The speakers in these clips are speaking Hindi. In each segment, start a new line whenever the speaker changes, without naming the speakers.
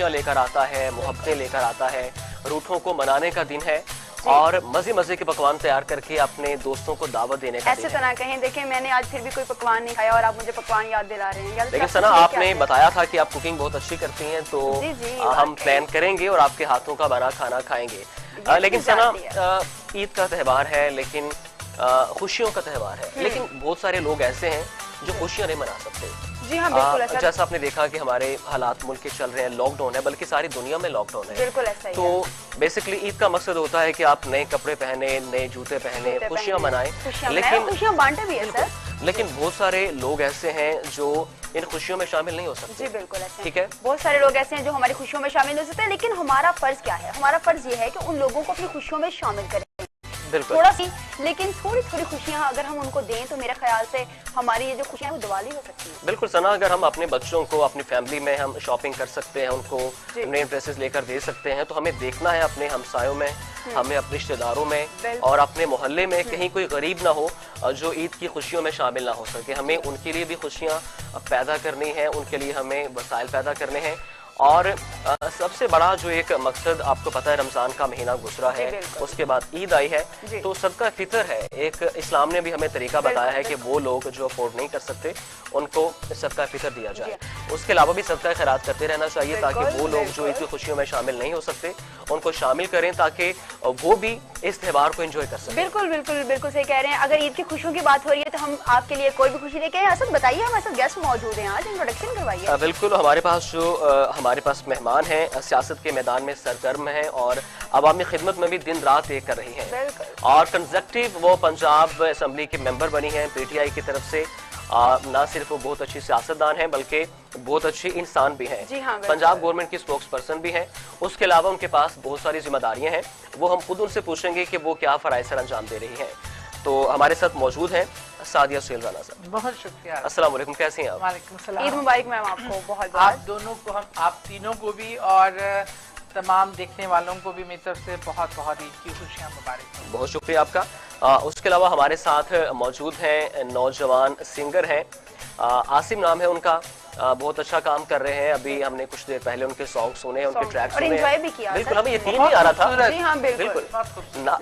खुशियाँ लेकर आता है, मोहब्बतें लेकर आता है, रूठों को मनाने का दिन है और मजे मजे के पकवान तैयार करके अपने दोस्तों को दावत देने का
ऐसे तो ना कहें, देखें मैंने आज फिर भी कोई पकवान नहीं खाया और आप मुझे पकवान याद दिला रहे हैं।
लेकिन सना आपने बताया था कि आप कुकिंग बहुत अच्छी करती हैं, तो हम प्लान करेंगे और आपके हाथों का बना खाना खाएंगे। लेकिन सना ईद का त्यौहार है, लेकिन खुशियों का त्यौहार है, लेकिन बहुत सारे लोग ऐसे हैं जो खुशियाँ नहीं मना सकते।
जी हाँ, बिल्कुल
जैसा आपने देखा कि हमारे हालात मुल्क के चल रहे हैं, लॉकडाउन है, बल्कि सारी दुनिया में लॉकडाउन है।
बिल्कुल ऐसा ही
तो बेसिकली ईद का मकसद होता है कि आप नए कपड़े पहने, नए जूते पहने, खुशियाँ मनाएं,
लेकिन खुशियाँ बांटे भी है सर।
लेकिन बहुत सारे लोग ऐसे हैं जो इन खुशियों में शामिल नहीं हो सकते।
जी बिल्कुल ऐसे,
ठीक है, नहीं
बहुत सारे लोग ऐसे हैं जो हमारी खुशियों में शामिल हो सकते हैं, लेकिन हमारा फर्ज क्या है? हमारा फर्ज ये है कि उन लोगों को अपनी खुशियों में शामिल करें, थोड़ा सी, लेकिन थोड़ी थोड़ी खुशियां अगर हम उनको दें तो मेरे ख्याल से हमारी ये जो खुशियां वो दिवाली हो सकती है।
बिल्कुल सना, अगर हम अपने बच्चों को, अपनी फैमिली में हम शॉपिंग कर सकते हैं, उनको नए ड्रेसेस लेकर दे सकते हैं, तो हमें देखना है अपने हमसायों में, हमें अपने रिश्तेदारों में और अपने मोहल्ले में कहीं कोई गरीब ना हो जो ईद की खुशियों में शामिल ना हो सके। हमें उनके लिए भी खुशियाँ पैदा करनी है, उनके लिए हमें वसाइल पैदा करने हैं। और सबसे बड़ा जो एक मकसद, आपको पता है रमजान का महीना गुजरा है, उसके बाद ईद आई है, तो सदका फितर है एक, इस्लाम ने भी हमें तरीका बताया है कि वो लोग जो अफोर्ड नहीं कर सकते उनको सदका फितर दिया जाए। उसके अलावा भी सदका खैरात करते रहना चाहिए ताकि वो लोग जो ईद की खुशियों में शामिल नहीं हो सकते उनको शामिल करें, ताकि वो भी इस त्यौहार को एंजॉय कर सकें।
बिल्कुल बिल्कुल बिल्कुल सही कह रहे हैं। अगर ईद की खुशियों की बात हो रही है तो हम आपके लिए कोई भी खुशी लेके आए। असद बताइए, हमारे साथ गेस्ट मौजूद हैं, आज इंट्रोडक्शन करवाइए।
बिल्कुल, हमारे पास जो हमारे पास मेहमान हैं, सियासत के मैदान में सरगर्म हैं और अवामी खिदमत में भी दिन रात एक कर रही हैं और कंजक्टिव वो पंजाब असम्बली के मेंबर बनी हैं PTI की तरफ से। ना सिर्फ वो बहुत अच्छी सियासतदान हैं बल्कि बहुत अच्छी इंसान भी हैं।
हाँ,
पंजाब गवर्नमेंट की स्पोक्स पर्सन भी हैं। उसके अलावा उनके पास बहुत सारी जिम्मेदारियां हैं, वो हम खुद उनसे पूछेंगे कि वो क्या फराइज़ सर अंजाम दे रही हैं। तो हमारे साथ मौजूद हैं सादिया सुहेल राना साहब।
बहुत शुक्रिया।
अस्सलाम वालेकुम, कैसे हैं आप?
वालेकुम सलाम।
ईद मुबारक मैम आपको बहुत।
आप दोनों को, हम आप तीनों को भी और तमाम देखने वालों को भी मेरी तरफ से बहुत बहुत ईद की खुशियाँ मुबारक।
बहुत शुक्रिया आपका। उसके अलावा हमारे साथ मौजूद हैं नौजवान सिंगर हैं, आसिम नाम है उनका, बहुत अच्छा काम कर रहे हैं। अभी हमने कुछ देर पहले उनके सॉन्ग सुने, उनके ट्रैक सुने,
एंजॉय भी किया।
बिल्कुल, हमें यकीन नहीं आ रहा था।
जी हाँ बिल्कुल,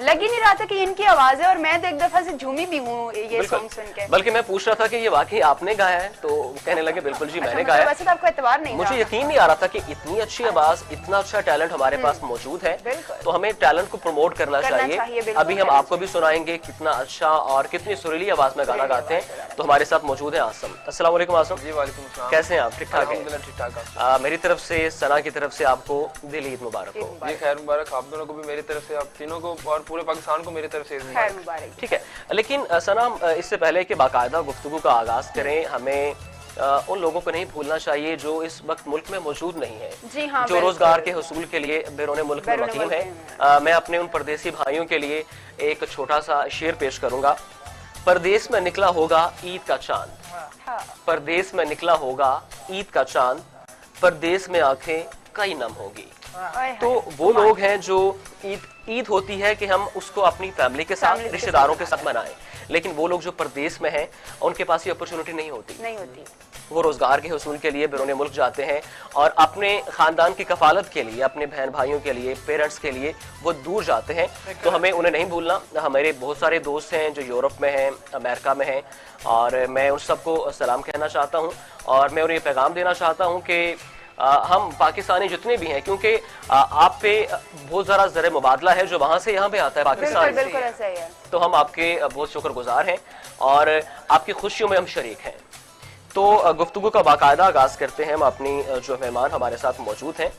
लग ही नहीं रहा था कि इनकी आवाज है, और मैं तो एक दफा से झूमी भी हूँ ये सॉन्ग सुन के।
बल्कि मैं पूछ रहा था कि ये वाकई आपने गाया है, तो कहने लगे बिल्कुल जी मैंने गाया।
वैसे तो आपको एतबार नहीं,
मुझे यकीन नहीं आ रहा था कि इतनी अच्छी आवाज, इतना अच्छा टैलेंट हमारे पास मौजूद है, तो हमें टैलेंट को प्रमोट करना चाहिए। अभी हम आपको भी सुनाएंगे कितना अच्छा और कितनी सुरीली आवाज में गाना गाते हैं। तो हमारे साथ मौजूद है आसम। अस्सलाम वालेकुम आसम।
जी वालेकुम सलाम।
कैसे हैं आप? ठीक ठाक है?
ठीक ठाक।
मेरी तरफ से, सना की तरफ से आपको दिल ईद मुबारक हो।
जी खैर मुबारक आप दोनों को भी मेरी तरफ से, आप तीनों को और पूरे पाकिस्तान को मेरी तरफ से
खैर मुबारक।
ठीक है, लेकिन सना इससे पहले कि बाकायदा गुफ्तगू का आगाज करें, हमें उन लोगों को नहीं भूलना चाहिए जो इस वक्त मुल्क में मौजूद नहीं है।
जी हाँ,
जो रोजगार के हसूल के लिए बैरून मुल्क में मकीम है। मैं अपने उन परदेसी भाइयों के लिए एक छोटा सा शेर पेश करूंगा। परदेश में निकला होगा ईद का चांद, परदेश में निकला होगा ईद का चांद, परदेश में आंखें कई नम होगी। तो वो लोग हैं जो ईद होती है कि हम उसको अपनी फैमिली के साथ, रिश्तेदारों के साथ मनाएं, लेकिन वो लोग जो परदेश में हैं उनके पास ये अपॉर्चुनिटी नहीं होती। वो रोजगार के हसूल के लिए बैरून मुल्क जाते हैं और अपने खानदान की कफालत के लिए, अपने बहन भाइयों के लिए, पेरेंट्स के लिए वो दूर जाते हैं। तो हमें उन्हें नहीं भूलना। हमारे बहुत सारे दोस्त हैं जो यूरोप में हैं, अमेरिका में हैं, और मैं उन सबको सलाम कहना चाहता हूँ और मैं उन्हें पैगाम देना चाहता हूँ कि हम पाकिस्तानी जितने भी हैं, क्योंकि आप पे बहुत ज़रा ज़र मुबादला है जो वहाँ से यहाँ पे आता है पाकिस्तान,
बिल्कुल ऐसा ही है।
तो हम आपके बहुत शुक्रगुजार हैं और आपकी खुशियों में हम शरीक हैं। तो गुफ्तगू का बाकायदा आगाज करते हैं। हम अपनी जो मेहमान हमारे साथ मौजूद हैं,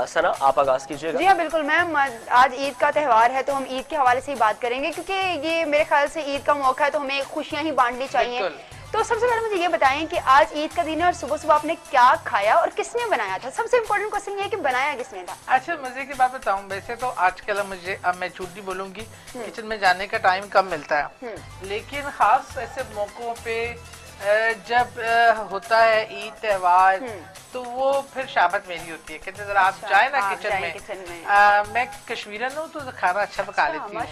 सना आप आगाज कीजिएगा।
जी हाँ बिल्कुल मैम, आज ईद का त्यौहार है तो हम ईद के हवाले से ही बात करेंगे, क्योंकि ये मेरे ख्याल से ईद का मौका है तो हमें खुशियाँ ही बांटनी चाहिए। तो सबसे पहले मुझे ये बताएं कि आज ईद का दिन है और सुबह सुबह आपने क्या खाया और किसने बनाया था? सबसे इम्पोर्टेंट क्वेश्चन ये है कि बनाया किसने था?
अच्छा, मजे की बात बताऊं, वैसे तो आजकल मुझे, अब मैं झूठ नहीं बोलूंगी, किचन में जाने का टाइम कम मिलता है, लेकिन खास ऐसे मौकों पे जब होता है ईद त्यौहार, तो वो फिर शाबत मेरी होती है, कहते जरा आप जाए ना किचन में। मैं कश्मीरन हूँ तो खाना अच्छा पका लेती हूँ।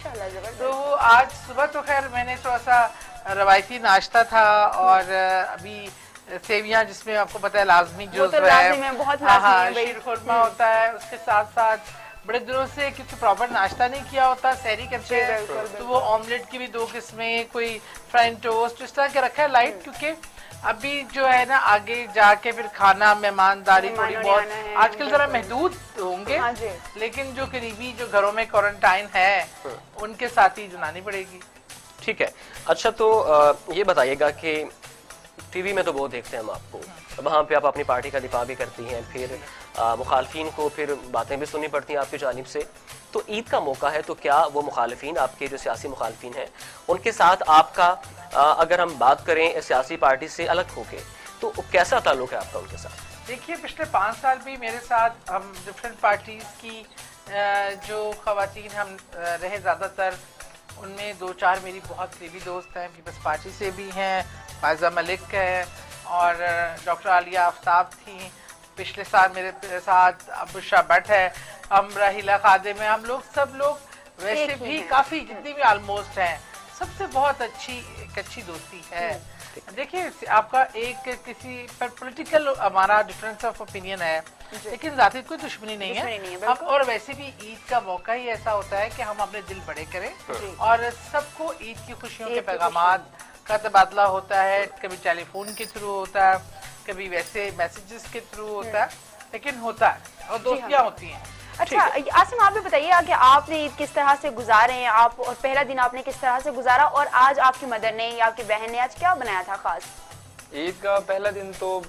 तो आज सुबह तो खैर मैंने थोड़ा सा रवायती नाश्ता था और अभी सेवियां जिसमें आपको पता है लाजमी जो
वो तो
है
लाजिम है, बहुत लाजिमी है भाई।
शीर खुरमा होता है, उसके साथ साथ बड़े दिनों से क्योंकि प्रॉपर नाश्ता नहीं किया होता, सहरी करते
जी,
हैं,
बिल्कुल,
तो वो ऑमलेट की भी 2 किस्में, कोई फ्रेंच टोस्ट इस तरह के रखा है लाइट, क्योंकि अभी जो है ना आगे जाके फिर खाना मेहमानदारी थोड़ी
मेहमानों ने
बहुत
आना है,
आजकल जरा महदूद होंगे,
हाँ जी।
लेकिन जो करीबी जो घरों में क्वारंटाइन है उनके साथ ही बनानी पड़ेगी।
ठीक है। अच्छा तो ये बताइएगा कि टीवी में तो बहुत देखते हैं हम आपको, वहाँ पे आप अपनी पार्टी का दिफा भी करती हैं, फिर मुखालफिन को फिर बातें भी सुननी पड़ती हैं आपकी जानिब से। तो ईद का मौका है तो क्या वो मुखालफिन, आपके जो सियासी मुखालफिन हैं, उनके साथ आपका अगर हम बात करें सियासी पार्टी से अलग होके, तो कैसा ताल्लुक है आपका उनके साथ?
देखिए पिछले 5 साल भी मेरे साथ हम डिफरेंट पार्टीज की जो खवातीन हम रहे, ज़्यादातर उनमें 2-4 मेरी बहुत करीबी दोस्त हैं, पीपल्स पार्टी से भी हैं, फायजा मलिक है और डॉक्टर आलिया आफ्ताब थी, पिछले साल मेरे साथ अबुशा भट्ट है, हम राहिला खादिम है, हम लोग सब लोग वैसे
एक ही
भी
हैं।
काफ़ी जितनी भी ऑलमोस्ट हैं, सबसे बहुत एक अच्छी दोस्ती है। देखिए आपका एक किसी पर पॉलिटिकल हमारा डिफरेंस ऑफ ओपिनियन है, लेकिन जाती कोई दुश्मनी नहीं
दुश्मनी नहीं है,
है। हम
बिल्कुल।
और वैसे भी ईद का मौका ही ऐसा होता है कि हम अपने दिल बड़े करें और सबको ईद की खुशियों के
ईद की
पैगामात का तबादला होता है, कभी टेलीफोन के थ्रू होता है, कभी वैसे मैसेजेस के थ्रू होता है, लेकिन होता है और दोस्तियां होती हैं।
अच्छा आसिम, आप भी बताइए कि आपने ईद किस तरह से गुजारे हैं आप, और पहला दिन आपने किस तरह से गुजारा, और आज आपकी मदर ने या आपकी बहन ने आज क्या बनाया था खास?
ईद का पहला दिन तो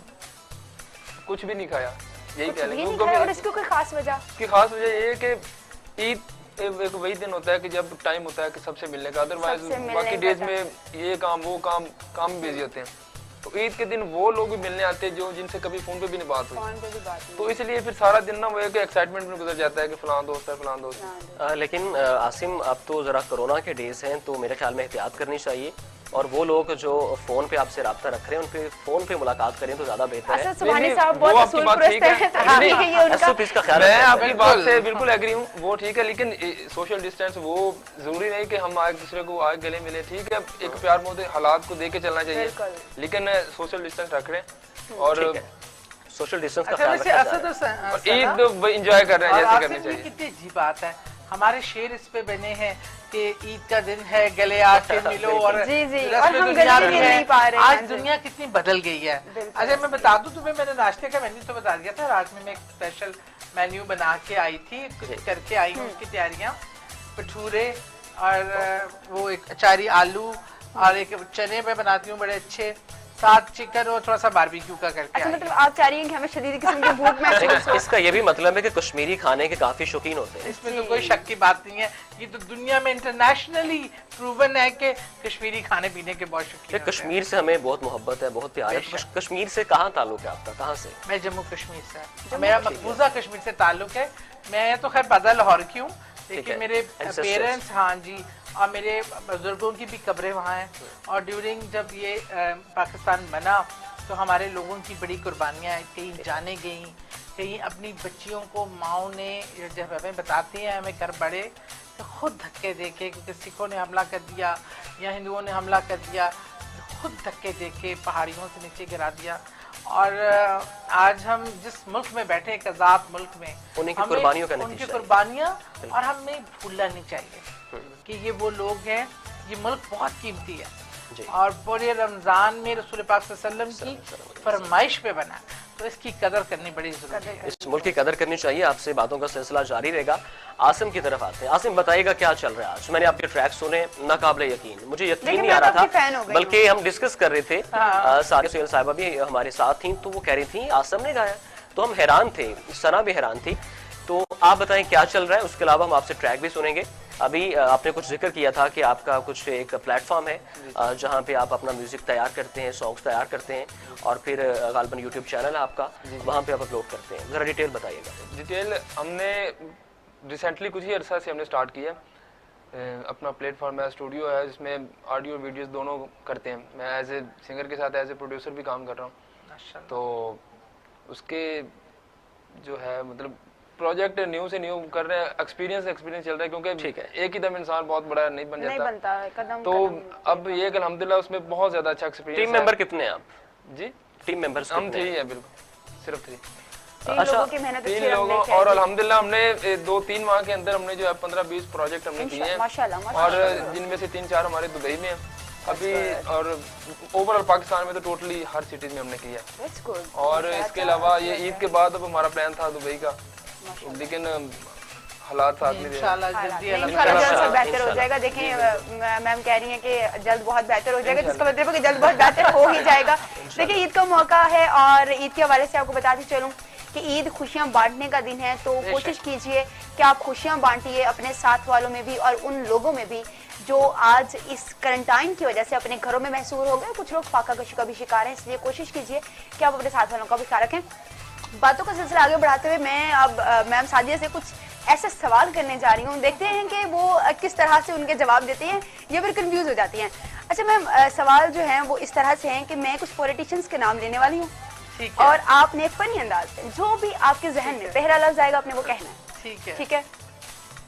कुछ भी नहीं खाया, यही
कुछ
कह
भी
लेंगे।
नहीं खाया, और इसकी कोई खास वजह?
उसकी खास वजह ये है कि ईद एक वही दिन होता है कि जब टाइम होता है कि सबसे मिलने का, अदरवाइज
सबसे मिलने
बाकी
का
डेज
time।
में ये काम वो काम बिजी होते हैं। तो ईद के दिन वो लोग भी मिलने आते हैं जो जिनसे कभी फोन पे भी नहीं बात हुई,
फोन पे भी बात नहीं।
तो इसलिए फिर सारा दिन ना वो एक एक्साइटमेंट में गुजर जाता है कि फलां दोस्त है फलां दोस्त है।
लेकिन आसिम अब तो ज़रा कोरोना के डेज हैं, तो मेरे ख्याल में एहतियात करनी चाहिए, और वो लोग जो फ़ोन पे आपसे रब्ता रख रहे हैं उन पे फ़ोन पे मुलाकात करें तो ज़्यादा बेहतर है।
असद सुबहानी
नहीं,
साहब
वो
बहुत
आपकी
असूल
बात
परस्त
ठीक है।
हैं, तो ठीक है ये उनका।
असद इसका ख्याल
मैं
रखना
आपकी
चाहिए।
बात से बिल्कुल एग्री हूँ, वो ठीक है, लेकिन सोशल डिस्टेंस वो जरूरी नहीं कि हम एक दूसरे को आगे गले मिले, ठीक है, एक प्यार मोहब्बत हालात को देके चलना चाहिए,
बिल्कुल।
लेकिन सोशल डिस्टेंस रख रहे हैं और
ठीक है, सोशल डिस्टेंस का
अच्छा
ख्याल
वैसे
रखा
असद
जाए।
और
ईद एंजॉय कर रहे हैं
और
जैसे
आसिफ
करनी
भी
चाहिए।
कितनी अजीब बात है, हमारे शेर इस पे बने हैं कि ईद का दिन है गले आके मिलो, और
जी, जी,
रस्म
और हम
दुनिया
गले
भी
मिल
है।
नहीं पा रहे हैं,
आज
जी।
दुनिया कितनी बदल गई है।
बिल्कुल।
अच्छा मैं बता दूं तुम्हें, मैंने नाश्ते का मेन्यू तो बता दिया था, रात में मैं एक स्पेशल मेन्यू बना के आई थी, कुछ करके आई हूँ उसकी तैयारियां, भटूरे और वो एक अचारी आलू और एक चने में बनाती हूँ बड़े अच्छे, साथ चिकन और थोड़ा सा बारबेक्यू का करके
अच्छा
आई
मतलब आप चाह रही हैं कि हमें शदीद किस्म की भूख महसूस हो?
इसका ये भी मतलब है कि कश्मीरी खाने के काफी शौकीन होते हैं।
इसमें तो कोई शक की बात नहीं है, ये तो दुनिया में इंटरनेशनली प्रूवन है कि कश्मीरी खाने पीने के बहुत शौकीन होते हैं।
कश्मीर से हमें बहुत मोहब्बत है, बहुत प्यार है।
बेशक।
कश्मीर से कहाँ ताल्लुक है आपका, कहाँ से?
मैं जम्मू कश्मीर से, मेरा मकबूजा कश्मीर से ताल्लुक है। मैं तो खैर पैदा लाहौर की हूँ,
है।
लेकिन मेरे
Ancestors।
पेरेंट्स, हाँ जी, और मेरे बुजुर्गों की भी कब्रें वहाँ हैं, और ड्यूरिंग जब ये पाकिस्तान बना तो हमारे लोगों की बड़ी कुर्बानियाँ, कहीं जाने गई, कहीं अपनी बच्चियों को माओ ने जब हमें बताती हैं हमें कर बड़े तो खुद धक्के दे के, क्योंकि सिखों ने हमला कर दिया या हिंदुओं ने हमला कर दिया, खुद धक्के दे के पहाड़ियों से नीचे गिरा दिया। और आज हम जिस मुल्क में बैठे, एक आज़ाद मुल्क में,
उन्हीं की
हमें
कुर्बानियों का
उनकी
नतीजा है।
कुर्बानियाँ, और हमें भूलना नहीं चाहिए कि ये वो लोग हैं, ये मुल्क बहुत कीमती है,
जी।
और पूरे रमजान में रसूल पाक सल्लल्लाहु अलैहि वसल्लम की फरमाइश पे बना, तो इसकी कदर करनी बड़ी जरूरी है।
इस मुल्क की कदर करनी चाहिए। आपसे बातों का सिलसिला जारी रहेगा। आसिम की तरफ आते हैं। आसिम बताइएगा क्या चल रहा है आज? मैंने आपके ट्रैक सुने, नाकाबिले यकीन, मुझे यकीन
लेकिन
नहीं आ
मैं तो
रहा
आपकी fan हो
था,
गई
बल्कि हम डिस्कस कर रहे थे, सारे सुहेल साहिबा भी हमारे साथ थी, तो वो कह रही थी आसिम ने गाया, तो हम हैरान थे, सना भी हैरान थी। तो आप बताएं क्या चल रहा है, उसके अलावा हम आपसे ट्रैक भी सुनेंगे। अभी आपने कुछ जिक्र किया था कि आपका कुछ एक प्लेटफॉर्म है जहाँ पे आप अपना म्यूजिक तैयार करते हैं, सॉन्ग्स तैयार करते हैं, और फिर गालबन यूट्यूब चैनल है आपका, वहाँ पे आप अपलोड करते हैं। जरा डिटेल बताइएगा।
डिटेल हमने रिसेंटली कुछ ही अरसा से हमने स्टार्ट किया। अपना प्लेटफॉर्म है, स्टूडियो है, जिसमें ऑडियो वीडियोस दोनों करते हैं। मैं एज ए सिंगर के साथ एज ए प्रोड्यूसर भी काम कर रहा हूँ, तो उसके जो है मतलब प्रोजेक्ट न्यू से न्यू कर रहे हैं, एक्सपीरियंस चल रहा है, क्योंकि
ठीक है।
एक ही दम इंसान बहुत बड़ा नहीं बन
नहीं
जाता,
बनता है, कदम
तो
कदम।
अब ये अल्हम्दुलिल्लाह उसमें बहुत ज्यादा अच्छा एक्सपीरियंस
टीम मेंबर कितने हैं आप?
जी
टीम मेंबर्स
हम 3 हैं, बिल्कुल सिर्फ 3।
3
अच्छा,
लोगों की मेहनत
3
से हमने
लोगों,
क्या
और
है?
अल्हम्दुलिल्लाह हमने 2-3 माह के अंदर हमने जो है 15-20 प्रोजेक्ट हमने किए हैं,
माशाल्लाह
और जिनमें से 3-4 हमारे दुबई में हैं अभी, और ओवरऑल पाकिस्तान में तो टोटली हर सिटीज में हमने किया है।
That's good.
और इसके अलावा ये ईद के बाद अब हमारा प्लान था दुबई का, लेकिन हालात साथ नहीं दे रहे।
इंशाल्लाह जल्दी
इंशाल्लाह जल्द सब बेहतर हो
इंशाल्लाह।
जाएगा। देखिए मैम कह रही हैं कि जल्द बहुत बेहतर हो जाएगा, जिसका मतलब है कि जल्द बहुत बेहतर हो ही जाएगा। देखिए ईद का मौका है, और ईद के हवाले से आपको बताती चलूं कि ईद खुशियां बांटने का दिन है, तो कोशिश कीजिए कि आप खुशियां बांटिए अपने साथ वालों में भी और उन लोगों में भी जो आज इस क्वारंटाइन की वजह से अपने घरों में महसूर हो गए। कुछ लोग फाका कशी का भी शिकार हैं, इसलिए कोशिश कीजिए कि आप अपने साथ वालों का भी ख्याल रखें। बातों का सिलसिला आगे बढ़ाते हुए मैं अब मैम सादिया से कुछ ऐसे सवाल करने जा रही हूँ, देखते हैं कि वो किस तरह से उनके जवाब देती हैं या फिर कंफ्यूज हो जाती हैं। अच्छा मैम, सवाल जो हैं वो इस तरह से हैं कि मैं कुछ पॉलिटिशियंस के नाम लेने वाली हूँ,
ठीक है,
और आपने फनी अंदाज से जो भी आपके जहन में पहला लफ्ज आएगा आपने वो कहना है,
ठीक है।
ठीक है?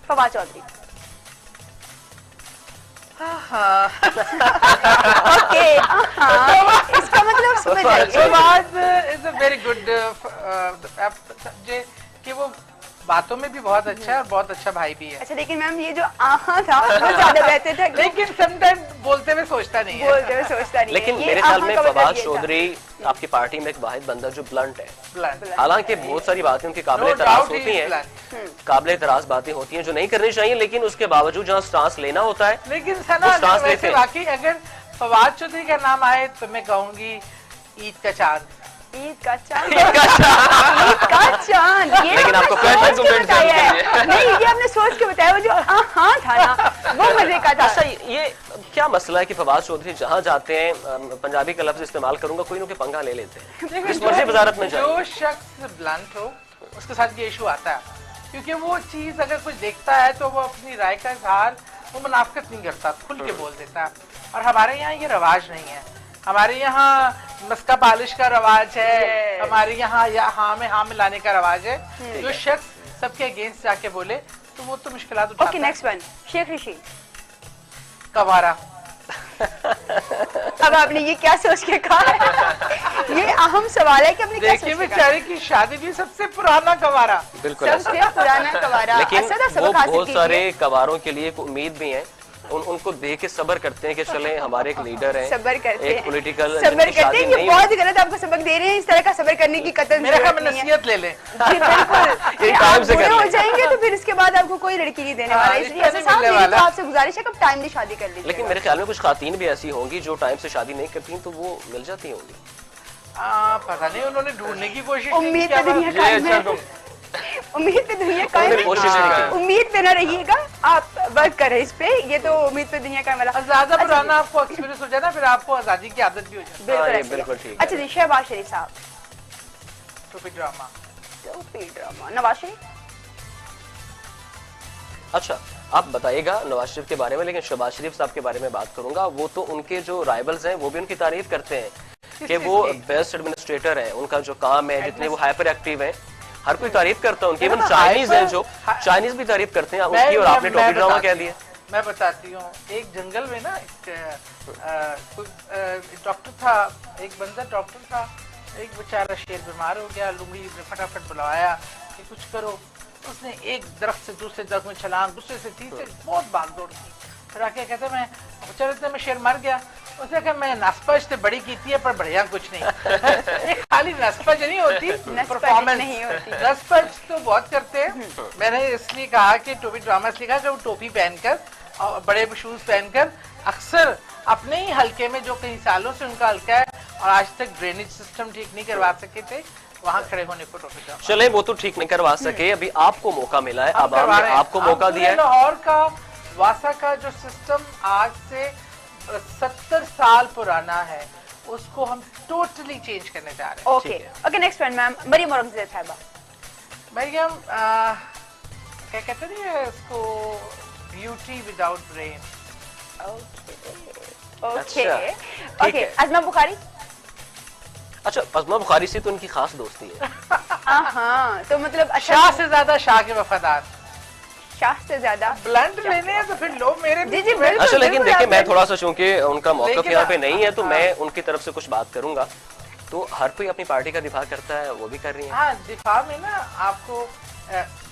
फवाद चौधरी।
हाँ,
ओके, इसका मतलब समझ आइए।
Fawad is a very good, कि वो बातों में भी बहुत अच्छा है और बहुत अच्छा भाई भी है,
अच्छा लेकिन मैम ये जो आहा था वो ज्यादा बेहतर था,
लेकिन समटाइम बोलते हुए सोचता नहीं है।
बोलते हुए सोचता नहीं है।
लेकिन
ये
मेरे ख्याल
आहा
में
का मतलब
फवाद
ये था।
चौधरी आपकी पार्टी में एक वाहिद बंदा जो ब्लंट है।
Blunt.
हालांकि बहुत सारी बातें उनकी काबिल
No
एतराज
doubt he
होती
is
हैं,
blunt.
काबिल एतराज बातें होती हैं जो नहीं करनी चाहिए, लेकिन उसके बावजूद जहाँ स्टांस लेना होता है
लेकिन
वो
सना
स्टांस
अगर
लेते
वैसे
हैं।
वाकई अगर फवाद चौधरी का नाम आए तो मैं कहूंगी ईद का चांद।
ईद का चांद, ईद का चांद, ये
लेकिन आपको
आपने
कैसे
सोच के
comment
बताया है।
करिए?
नहीं, ये आपने सोच के बताया, वो जो हाँ था ना वो मजे का था।
अच्छा, ये क्या मसला है कि फवाद चौधरी जहाँ जाते हैं, पंजाबी का लफ्ज इस्तेमाल करूंगा, कोई ना कोई पंगा ले लेते हैं, जिस मर्जी वजारत में जाए।
जो शख्स ब्लंट हो उसके साथ ये इशू आता है, क्योंकि वो चीज अगर कुछ देखता है तो वो अपनी राय का इजहार वो मुनाफिकत नहीं करता, खुल के बोल देता है। और हमारे यहाँ ये रवाज नहीं है, हमारे यहाँ मस्का पालिश का रवाज है, हमारे यहाँ या हाँ में हाँ मिलाने का रवाज है। जो शख्स सबके अगेंस्ट जाके बोले तो वो तो मुश्किलात उठाता
ओके
है।
Next one, Sheikh Rashid.
कवारा।
अब आपने ये क्या सोच के कहा है? ये अहम सवाल है कि आपने क्या सोच
देखिए
के कहा?
बेचारे की शादी भी सबसे पुराना कवारा।
बिल्कुल ऐसा।
सबसे पुराना कवारा।
लेकिन
असद
वो
सबक हासिल
बहुत
कीजिए।
सारे कवारों के लिए एक उम्मीद भी है, उनको देख के सब्र करते हैं कि चले हमारे एक लीडर हैं,
सब्र करते
एक
हैं,
पॉलिटिकल
सब्र करते हैं। ये बहुत गलत आपको सबक दे रहे हैं, इस तरह का सब्र करने की कतई
मेरा ख्याल में
जरूरत नहीं है।
नसीहत ले लें।
जी बिल्कुल,
ये
आप
टाइम से
बूढ़े
कर
हो
लें।
जाएंगे तो फिर इसके बाद आपको कोई लड़की नहीं देने
हाँ,
वाला, इसलिए
रिश्ता
ऐसे
नहीं
साहब
मिलने
मेरी तो
वाला।
आपसे गुजारिश है कि टाइमली शादी कर लीजिए।
लेकिन मेरे ख्याल में कुछ खातन भी ऐसी होंगी जो टाइम से शादी नहीं करती तो वो मिल जाती होंगी।
पता नहीं उन्होंने ढूंढने की कोशिश नहीं की
उम्मीद
क्या
पे दुनिया
बात?
ये
कायम
अच्छा
है,
तुम
उम्मीद पे दुनिया कायम
उन्होंने कोशिश नहीं
है,
की।
उम्मीद पे ना रहिएगा, आप वर्क करें इस पे, ये तो उम्मीद पे दुनिया कायम वाला।
और ज्यादा
अच्छा
पुराना आपको एक्सपीरियंस हो जाए ना, फिर आपको आजादी की आदत भी हो जाए।
बिल्कुल
हाँ, ये
ऐसे।
बिल्कुल ठीक है।
अच्छा जी, शहबाज शरीफ साहब।
तो फिर ड्रामा।
ड्रामा। नवाज शरीफ।
अच्छा, आप बताइएगा नवाज शरीफ के बारे में, लेकिन शहबाज शरीफ साहब के बारे में बात करूंगा। वो तो उनके जो राइवल्स हैं वो भी उनकी तारीफ करते हैं कि वो बेस्ट एडमिनिस्ट्रेटर हैं, उनका जो काम है, जितने वो हाइपर एक्टिव हैं, हर कोई तारीफ करता है उनकी। इवन चाइनीज हैं, जो चाइनीज भी तारीफ करते हैं उनकी, और आपने टॉपी ड्रामा कह दिया।
मैं बताती हूँ, एक जंगल में ना डॉक्टर था, एक बंदा डॉक्टर था, एक बेचारा शेर बीमार हो गया, लुंगड़ी ने फटाफट बुलाया कि कुछ करो। उसने एक दरख्त से दूसरे दरख्त में छलांग, दूसरे से तीसरे, बहुत भाग दौड़ की। फिर आके कहते मैं चलते में शेर मर गया। उसने कहा मैं नस्पज तो बड़ी की है पर बढ़िया कुछ नहीं। ये खाली नस्पज नहीं होती, परफॉर्मेंस
नहीं होती।
नस्पज तो बहुत करते हैं। मैंने इसलिए कहा कि टोपी ड्रामा इसलिए कहा कि वो टोपी पहनकर और बड़े शूज पहनकर अक्सर अपने ही हल्के में, जो कई सालों से उनका हल्का है और आज तक ड्रेनेज सिस्टम ठीक नहीं करवा सके थे, वहाँ खड़े होने को टोपी ड्रामा।
चले, वो तो ठीक नहीं करवा सके, अभी आपको मौका मिला है, अब आपने आपको मौका दिया है।
लाहौर का वासा का जो सिस्टम आज से 70 साल पुराना है, उसको हम टोटली चेंज करने जा रहे हैं।
Okay okay, next one ma'am, Maryam Aurangzeb साहिबा।
मरियम क्या कहते हैं इसको, ब्यूटी विदाउट ब्रेन।
ओके
अच्छा,
ओके
ठीक
ओके,
है।
अज़मा बुखारी।
अच्छा, अज़मा बुखारी से तो उनकी खास दोस्ती है।
हाँ, तो मतलब अच्छा,
शाह से ज्यादा शाह के वफादार।
शाह से ज्यादा
ब्लंट लेने हैं तो फिर लो मेरे
जी जी बिल्कुल।
अच्छा, लेकिन
बिल्कुल,
देखिए
आप
मैं थोड़ा सा, चूंकि उनका मौकफ
लेकिन
यहाँ पे नहीं है, तो
हाँ।
मैं उनकी तरफ से कुछ बात करूंगा। तो हर कोई अपनी पार्टी का दिफा करता है, वो भी कर रही है।
हाँ, दिफा में ना आपको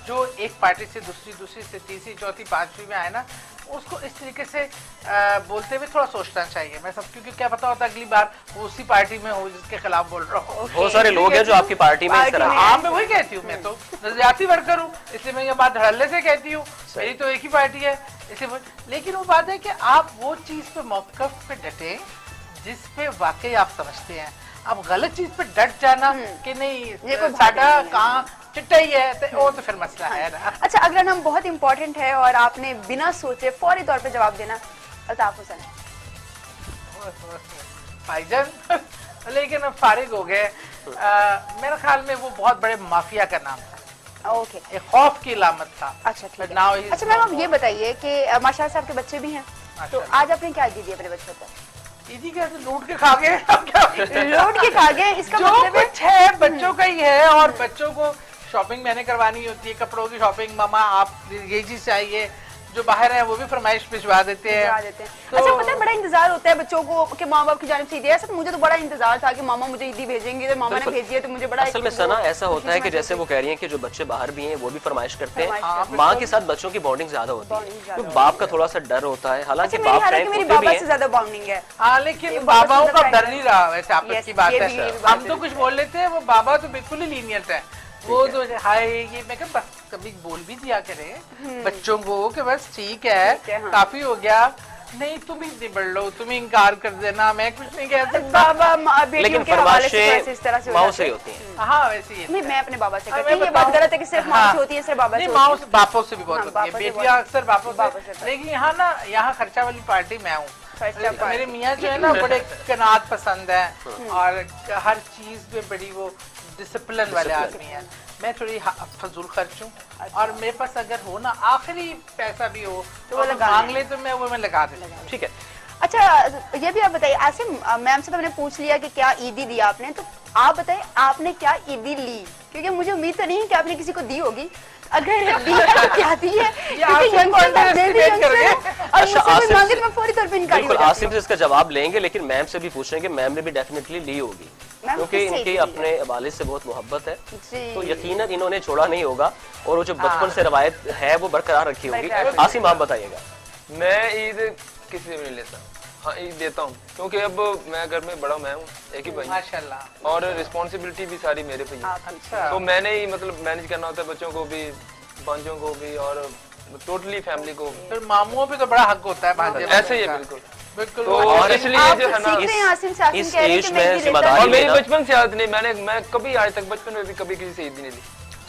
जो एक पार्टी से दूसरी से तीसरी चौथी पांचवी में आए ना, उसको इस तरीके से बोलते हुए थोड़ा सोचना चाहिए। मैं सब, क्योंकि क्या पता होता अगली बार वो उसी पार्टी में हो जिसके खिलाफ बोल रहा हूँ।
बहुत सारे लोग हैं जो आपकी पार्टी में इस तरह
हाँ, मैं वही कहती हूँ, मैं तो नजरियाती वर्कर हूँ, इसलिए मैं ये बात धड़ल्ले से कहती हूँ। मेरी तो एक ही पार्टी है इसलिए। लेकिन वो बात है कि आप वो चीज पे मौकफ पे डटे जिस पे वाकई आप समझते हैं। अब गलत चीज पे डट जाना कि नहीं
ये कोई
साडा कहाँ चिट्टा ही है, तो वो तो फिर मसला है ना।
अच्छा, अगला नाम बहुत इंपॉर्टेंट है और आपने बिना सोचे फौरी तौर पे जवाब देना, अल्ताफ हुसैन।
भाईजान लेकिन अब फारिग हो गए। मेरे ख्याल में वो बहुत बड़े माफिया का नाम था,
ओके,
एक खौफ की अलामत था।
अच्छा ठीक
But now
है।
he is
अच्छा मैम, आप
no
ये
more.
बताइए कि माशाल्लाह से आपके बच्चे भी हैं, तो
माशाल्लाह।
आज आपने क्या दी अपने बच्चों को?
इसी का तो लूट के खा गए अब क्या
लौट के खा गए, इसका
जो
मतलब है
कुछ है बच्चों का ही है। और बच्चों को शॉपिंग मैंने करवानी होती है, कपड़ों की शॉपिंग, मामा आप ये चीज चाहिए, जो बाहर है वो भी फरमाइश भिजवा देते हैं।
भिजवा देते हैं।
तो-
अच्छा, पता है बड़ा इंतजार होता है बच्चों को कि माँ बाप की जानिब से ईदी है। ऐसा तो मुझे तो बड़ा इंतजार था कि मामा मुझे ईदी भेजेंगे, तो मामा ने
बिल्कुल।
भेजी है तो मुझे बड़ा
असल में सना ऐसा होता है कि जैसे वो कह रही हैं कि जो बच्चे बाहर भी हैं वो भी फरमाइश करते
फरमाइश
हैं,
करते हैं।
माँ के साथ बच्चों की बॉन्डिंग ज्यादा होती
Bonding
है,
ज्यादा
तो बाप का थोड़ा सा डर होता है। हालांकि
अच्छा,
बाप
हालांकि
फ्रैंक
मेरी
होते भी
बाबा से
हैं।
ज्यादा बॉन्डिंग है।
हाँ,
ये
लेकिन
बाबा
बाबाओं
से
का
ज्यादा
डर नहीं रहा वैसे, आपस
Yes,
की बात
ये
है।
भी बात
हम
है।
तो कुछ बोल लेते हैं, वो बाबा तो बिल्कुल ही लीनियंट है। वो तो हाय ये मैं बस कभी बोल भी दिया करे बच्चों को कि बस ठीक है,
हाँ।
काफी हो गया, नहीं तुम ही निबड़ लो, तुम ही इनकार कर देना, मैं कुछ नहीं कह सकता।
बाबा बेटियों
लेकिन
के हवाले से
फरमाइशें
वैसे इस तरह से हो
माँ
जाती
से ही
है।
होती हैं।
हाँ वैसे ही है।
नहीं, मैं अपने बाबा से
हाँ,
करती हूँ।
मैं
ये बात
बताऊं-
गलत है कि सिर्फ माँ से होती है, सिर्फ बाबा से
नहीं,
होती
माँ
है।
बापों से भी बहुत
हाँ,
होती है,
बापों से
बेटियां
बहुत-
अक्सर बापों
बापों से
से।
बहुत।
लेकिन यहाँ ना, यहाँ खर्चा वाली पार्टी मैं हूँ।
खर्चा पार्टी।
मेरे मियाँ जो है ना बड़े कनात पसंद है और हर चीज में बड़ी वो डिसिप्लिन वाले आदमी है। मैं थोड़ी फजूल खर्च हूँ और मेरे पास अगर हो ना आखिरी पैसा भी हो
तो वो
और
लगा
मांग
दें।
ले तो मैं वो लगा देता हूँ।
ठीक है,
अच्छा, ये भी आप बताइए, आसिम मैम से तो मैंने पूछ लिया कि क्या ईदी दी आपने, तो आप बताइए आपने क्या ईदी ली, क्योंकि मुझे उम्मीद तो नहीं है कि आपने किसी को दी होगी। अगर दी है तो क्या दी है, क्योंकि
आसिम को
youngster मैं भी
underestimate
youngster
कर
हूं, और
अच्छा,
मुझसे कोई
आसिम
मांगे
से-
तो मैं फौरी तौर पे इनकारी हो
बिल्कुल
जाती
आसिम
हूँ।
से इसका जवाब लेंगे, लेकिन मैम से भी पूछेंगे, मैम ने भी डेफिनेटली ली होगी
मैम
क्योंकि
किससे
इनकी
ली
अपने वालिद से बहुत मोहब्बत है,
जी।
तो यकीनन इन्होंने छोड़ा नहीं होगा और वो जो बचपन
हाँ।
से रवायत है वो बरकरार रखी
बरकरार
होगी।
रखी
आसिम आप बताइएगा।
मैं ईद किसी से भी नहीं लेता। हाँ, ईद देता हूँ क्योंकि अब मैं घर में बड़ा मैं हूँ, एक ही भाई हूँ,
माशाल्लाह।
और रिस्पॉन्सिबिलिटी भी सारी मेरे पे ही है।
अच्छा,
तो मैंने ही मतलब मैनेज करना होता है बच्चों को भी, भांजों को भी और टोटली फैमिली को भी।
फिर मामुओं पे तो बड़ा हक होता है भांजे
ऐसे ही है
का।
बिल्कुल।
बिल्कुल
तो
वो-
और इसलिए
आप
जो है ना,
सीख रहे हैं आसिम से, आसिम
इस
कह रहे हैं
एज
कि
में
मैं ईदी लेता
जिम्मेदारी
हूं।
और मेरी
लेना-
बचपन से आदत नहीं, मैं कभी आज तक बचपन में भी कभी किसी से ईद नहीं ली।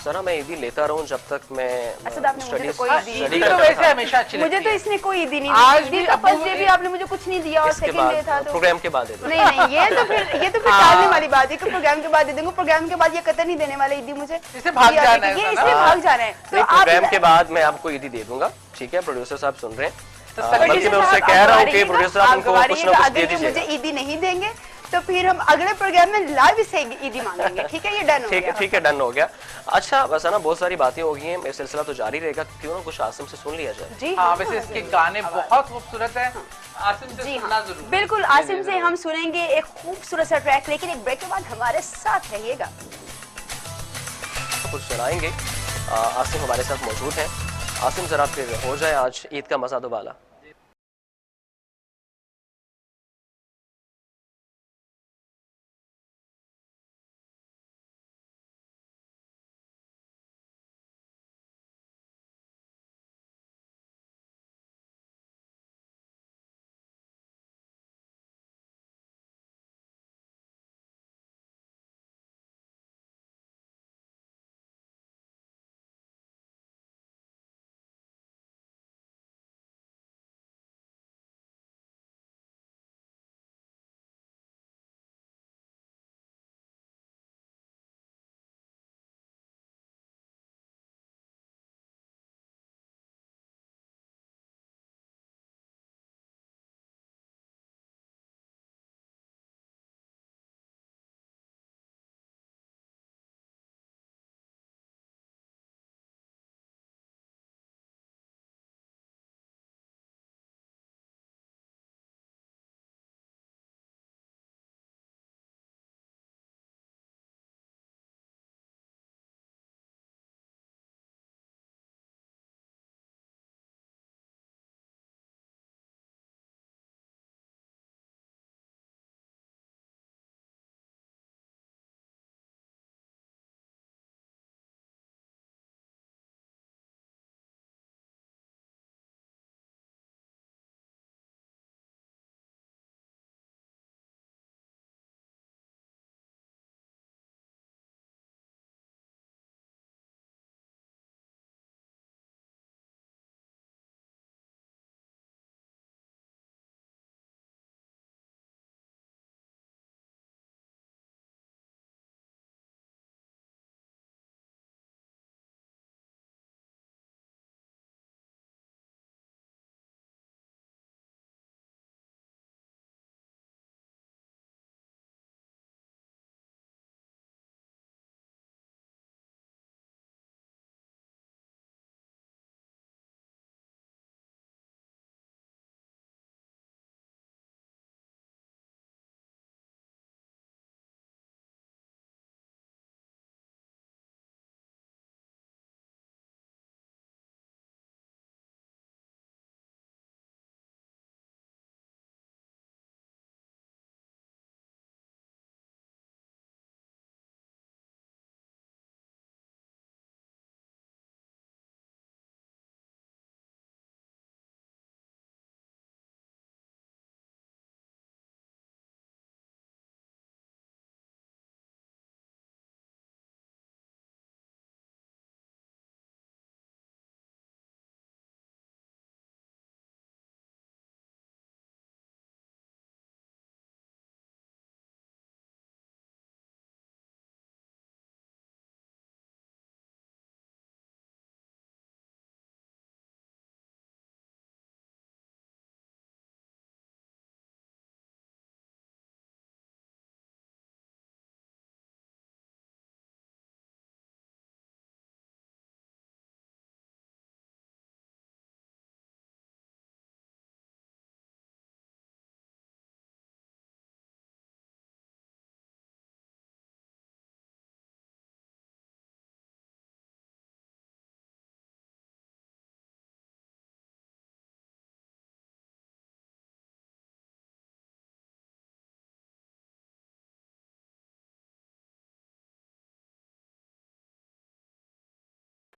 सना मैं ईदी लेता रहूं जब तक मैं
असद, आपने मुझे तो कोई
हाँ,
ईदी
ईदी
नहीं
तो
दी।
वैसे हमेशा अच्छी
मुझे
लगती
तो
है।
इसने कोई ईदी नहीं
आज
दी।
भी
ईदी का
अब्बू
फर्स्ट डे भी आपने मुझे कुछ नहीं दिया और
इसके
सेकंड डे
बाद
था तो
प्रोग्राम के बाद दे दो।
नहीं नहीं, ये तो फिर टालने वाली बात है कि प्रोग्राम के बाद दे दूंगा। प्रोग्राम के बाद ये कतई नहीं देने वाले ईदी मुझे।
इसे भाग
ये आगे
जाना है,
ये
ऐसा
इसलिए
ना?
भाग जाना है। तो
नहीं,
आप
प्रोग्राम के बाद मैं आपको ईदी दे दूंगा, ठीक है? प्रोड्यूसर साहब सुन रहे हैं,
तो
बल्कि
प्रोड्यूसर
मैं उससे
साहब,
कह
आप
रहा हूँ कि
गवारिएगा,
प्रोड्यूसर
आप
साहब उनको कुछ ना
गवारिएगा,
कुछ
अगर
दे
ये
दीजिएगा।
मुझे ईदी नहीं देंगे तो फिर हम अगले प्रोग्राम में लाइव से ईदी मांगेंगे, ठीक है? ये डन हो
ठीक है,
गया।
ठीक है, डन हो गया। अच्छा बस है ना, बहुत सारी बातें हो गई हैं, ये सिलसिला तो जारी रहेगा, क्यों ना कुछ आसिम से सुन लिया जाए।
जी
हाँ, वैसे इसके गाने बहुत खूबसूरत है, आसिम से
जी
सुनना
हाँ,
जरूर।
बिल्कुल। आसिम से हम सुनेंगे एक खूबसूरत सा ट्रैक, लेकिन एक ब्रेक के बाद हमारे साथ रहिएगा।
कुछ सुनाएंगे, आसिम हमारे साथ मौजूद हैं। आसिम जरा फिर हो जाए आज ईद का मजा दोबारा।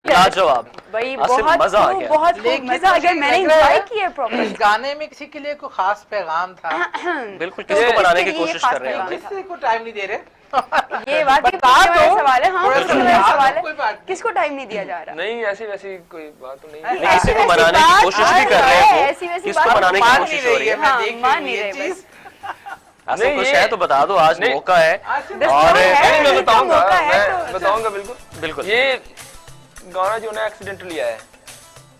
लाजवाब
भाई
आसिफ,
बहुत
मजा आ
खूब,
गया।
बहुत खूब
लेकिन
मजा आ गया,
मुझे
मैंने
लग रहा
एंजॉय
है
किया प्रॉपर।
इस गाने में किसी के लिए कोई खास पैगाम था।
बिल्कुल, किसको बनाने की
इसके लिए
कोशिश
खास
कर रहे हैं
पैगाम
आप?
था।
किसी को टाइम नहीं दे रहे।
ये बात
बता
पूछने वाला
दो,
सवाल है, हाँ
थोड़ा
पूछने
सा
वाला
बता दो,
सवाल है,
कोई बात नहीं।
किसको टाइम नहीं दिया जा रहा?
नहीं ऐसी वैसी कोई बात तो नहीं
नहीं,
नहीं, किसी को
ऐसी
मनाने
बात
की कोशिश भी कर रहे हैं वो,
ऐसी वैसी
किसको
बात
मनाने की
मान
कोशिश
नहीं
हो रही है?
मैं
हाँ,
देख
मान
रही
नहीं
हूँ ये
रहे
चीज।
आसिफ
नहीं,
कुछ
ये-
है तो बता दो, आज
नहीं।
मौका है।
आसिफ,
दस
और
है,
नहीं मैं
इसका
बताऊंगा,
मौका है
मैं
तो-
बताऊंगा बिल्कुल।
बिल्कुल।
ये गाना जो ना एक्सीडेंटली आया है,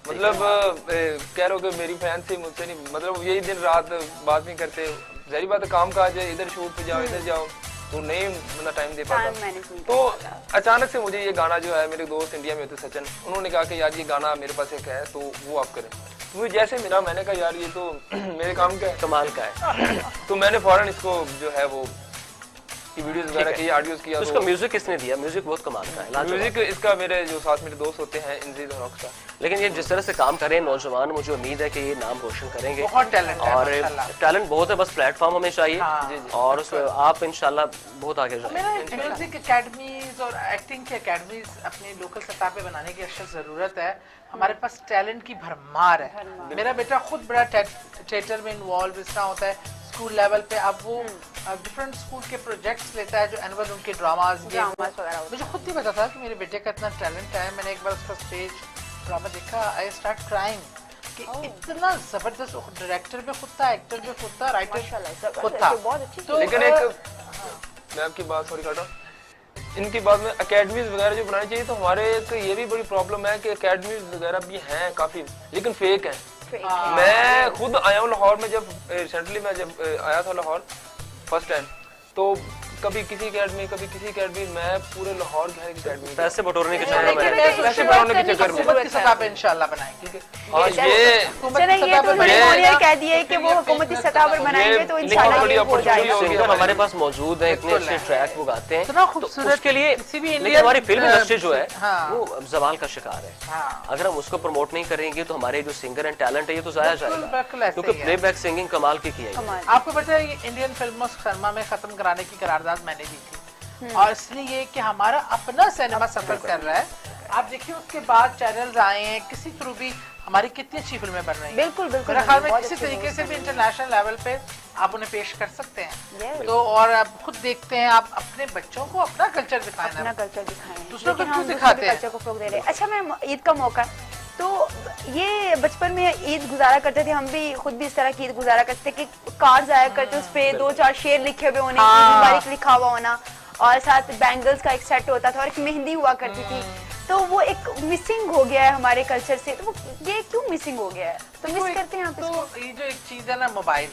मतलब कह रहे हो कि मेरी फैन से मुझसे नहीं, मतलब यही दिन रात बात नहीं करते, जहरी बात है काम काज है, इधर शूट पे जाओ इधर जाओ, तो नहीं मतलब टाइम दे
टाइम
पाता।
मैनेज नहीं
तो अचानक से मुझे ये गाना जो है, मेरे दोस्त इंडिया में होते सचिन, उन्होंने कहा कि यार ये गाना मेरे पास एक है तो वो आप करें। तो मुझे जैसे मिला मैंने कहा यार ये तो मेरे काम का है,
कमाल का है।
तो मैंने फौरन इसको जो है वो वीडियोस वगैरह की, ऑडियोज किया।
तो उसका म्यूजिक किसने दिया? म्यूजिक बहुत कमाल का है, लाजवाब।
म्यूजिक इसका मेरे जो साथ मेरे दोस्त होते हैं इंजीद और रॉकस्टार।
लेकिन ये जिस तरह से काम कर रहे हैं नौजवान, मुझे उम्मीद है कि ये नाम रोशन करेंगे।
बहुत टैलेंट है
और
माशाल्लाह।
टैलेंट बहुत है, बस प्लेटफॉर्म हमें चाहिए।
हाँ।
जी, जी।
और आप इंशाल्लाह बहुत आगे जाएंगे।
मेरा म्यूजिक एकेडमीज और एक्टिंग की एकेडमीज अपनी लोकल सतह पे बनाने की अक्सर जरूरत है। हमारे पास टैलेंट की भरमार है। मेरा बेटा खुद बड़ा थिएटर में इन्वॉल्व इस तरह होता है स्कूल लेवल पे। अब वो डिफरेंट स्कूल के प्रोजेक्ट्स लेता है जो एनुअल उनके ड्रामाज
ड्रामास वगैरह होते
मुझे खुद नहीं पता था कि मेरे बेटे का इतना टैलेंट है। मैंने एक बार उसका स्टेज ड्रामा देखा, आई स्टार्ट क्राइंग कि इतना जबरदस्त डायरेक्टर भी खुद था, एक्टर भी खुद था, राइटर
माशाल्लाह,
खुद
जबरदस्त,
था।
बहुत अच्छी
तो
लेकिन एक मैं आपकी बात सॉरी काटा, इनकी बात में एकेडमीज वगैरह जो बनानी चाहिए, तो हमारे एक ये भी बड़ी प्रॉब्लम है कि एकेडमीज वगैरह भी हैं काफी, लेकिन फेक है।
fake
हाँ।
है।
मैं खुद आया हूँ लाहौर में, जब रिसेंटली मैं जब आया था लाहौर फर्स्ट टाइम, तो कभी किसी अकेडमी कभी किसी अकेडमी, मैं पूरे लाहौर के हर एक अकेडमी
पैसे बटोरने के
लेकिन
चक्कर में
लेकिन
पैसे
शुरुआत
बढ़ाने के
करने
चक्कर
की
में
जरूरत
हुकूमत की
है।
सतह पे इंशाल्लाह बनाएंगे।
और ये
हुकूमत
चले
की
ये
सतह
तो
पे
उन्होंने
ये-
मौर्य कह दिया है कि वो हुकूमती सतह पर बनाएंगे तो
ये
इंशाल्लाह
बड़ी
ये हो
opportunity
जाएगा।
होगी।
सिंगर हमारे पास मौजूद है, इतने
बिल्कुल
अच्छे
है।
ट्रैक वो गाते हैं,
इतना
तो
खूबसूरत
उसके लिए
किसी भी
लेकिन
इंडियन
हमारी फिल्म इंडस्ट्री जो है
हाँ।
वो जवाल का शिकार है।
हाँ।
अगर हम उसको प्रमोट नहीं करेंगे तो हमारे जो सिंगर एंड टैलेंट है ये तो जाया
बिल्कुल
जाएगा,
ऐसे
क्योंकि
ही है।
प्लेबैक सिंगिंग कमाल की है।
कमाल।
आपको पता है ये इंडियन फिल्मों सिनेमा में खत्म कराने की करारदाद मैंने दी थी, और इसलिए कि हमारा अपना सिनेमा सफर कर रहा है। आप देखिए उसके बाद चैनल्स आए हैं, किसी थ्रू भी हमारी कितनी अच्छी फिल्में बन रही हैं।
बिल्कुल बिल्कुल
मेरे ख्याल में
बहुत
किसी
अच्छी
तरीके
movies
से भी
बनी हैं।
इंटरनेशनल लेवल पे आप उन्हें पेश कर सकते हैं।
Yes।
तो और आप खुद देखते हैं, आप अपने बच्चों को अपना कल्चर दिखाएं
अपना
ना।
कल्चर दिखाएं,
दूसरों को
लेकिन
क्यों
हम दूसरे
दिखाते हैं?
कल्चर को फरोग दे रहे हैं। अच्छा, मैं ईद का मौका है तो ये बचपन में ईद गुजारा करते थे, हम भी खुद भी इस तरह की ईद गुजारा करते थे कि कार्ड्स आया करते, उस पे 2-4 शेर लिखे हुए होने,
हाँ।
ईद मुबारक लिखा हुआ होना, और साथ बैंगल्स का एक सेट होता था और एक मेहंदी हुआ करती थी। तो वो एक मिसिंग हो गया है हमारे कल्चर से, तो वो ये क्यों मिसिंग हो गया है? तो मिस करते हैं आप इसको?
तो ये जो एक चीज है ना मोबाइल,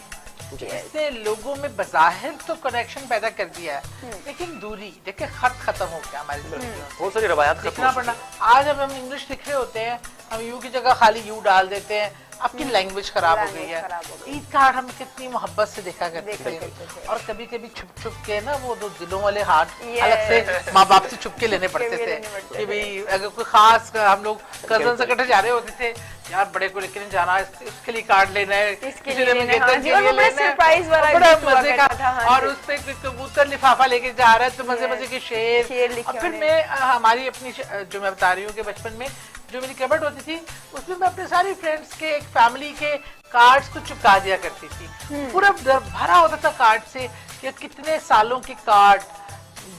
जी।
इसने लोगों में बज़ाहिर तो कनेक्शन पैदा कर दिया है, लेकिन दूरी देखिए खत खत्म हो गया हमारी जिंदगी में।
बहुत सारी रवायात खत्म
लिखना
हो
पड़ना।
चुकी हैं।
आज अब हम इंग्लिश लिख रहे होते हैं, हम यू की जगह खाली यू डाल देते हैं, आपकी लैंग्वेज खराब हो गई
Language
है।
खराब हो गई।
ईद कार्ड हम कितनी मोहब्बत से देखा करते
देखा
थे,
करते थे।
और कभी कभी छुप छुप के ना वो दो दिलों वाले हाथ
Yes।
अलग से माँ बाप से छुप के लेने पड़ते
भी
थे
लेने पड़ते
कि भाई अगर कोई खास हम लोग कजन से इकट्ठे जा रहे होते थे, यार बड़े को लेकर नहीं जाना, उसके लिए कार्ड लेना है,
इसके
किसी
लिए
ने
लेना है,
मंगेतर
हाँ जी,
के
और
लिए
वो बड़ा
लेना है।
surprise वाला
बड़ा
gift हुआ
मजे का
करता था, हाँ
और
जी।
उससे कोई कबूतर लिफाफा लेके जा रहा है तो मजे
Yes।
मजे के शेर।
शेर लिखे
और फिर
होने।
मैं हमारी अपनी जो मैं बता रही हूँ कि बचपन में जो मेरी कबर्ड होती थी उसमें मैं अपने सारी फ्रेंड्स के एक फैमिली के कार्ड्स को चिपका दिया करती थी। पूरा भरा होता था कार्ड से कि कितने सालों के कार्ड।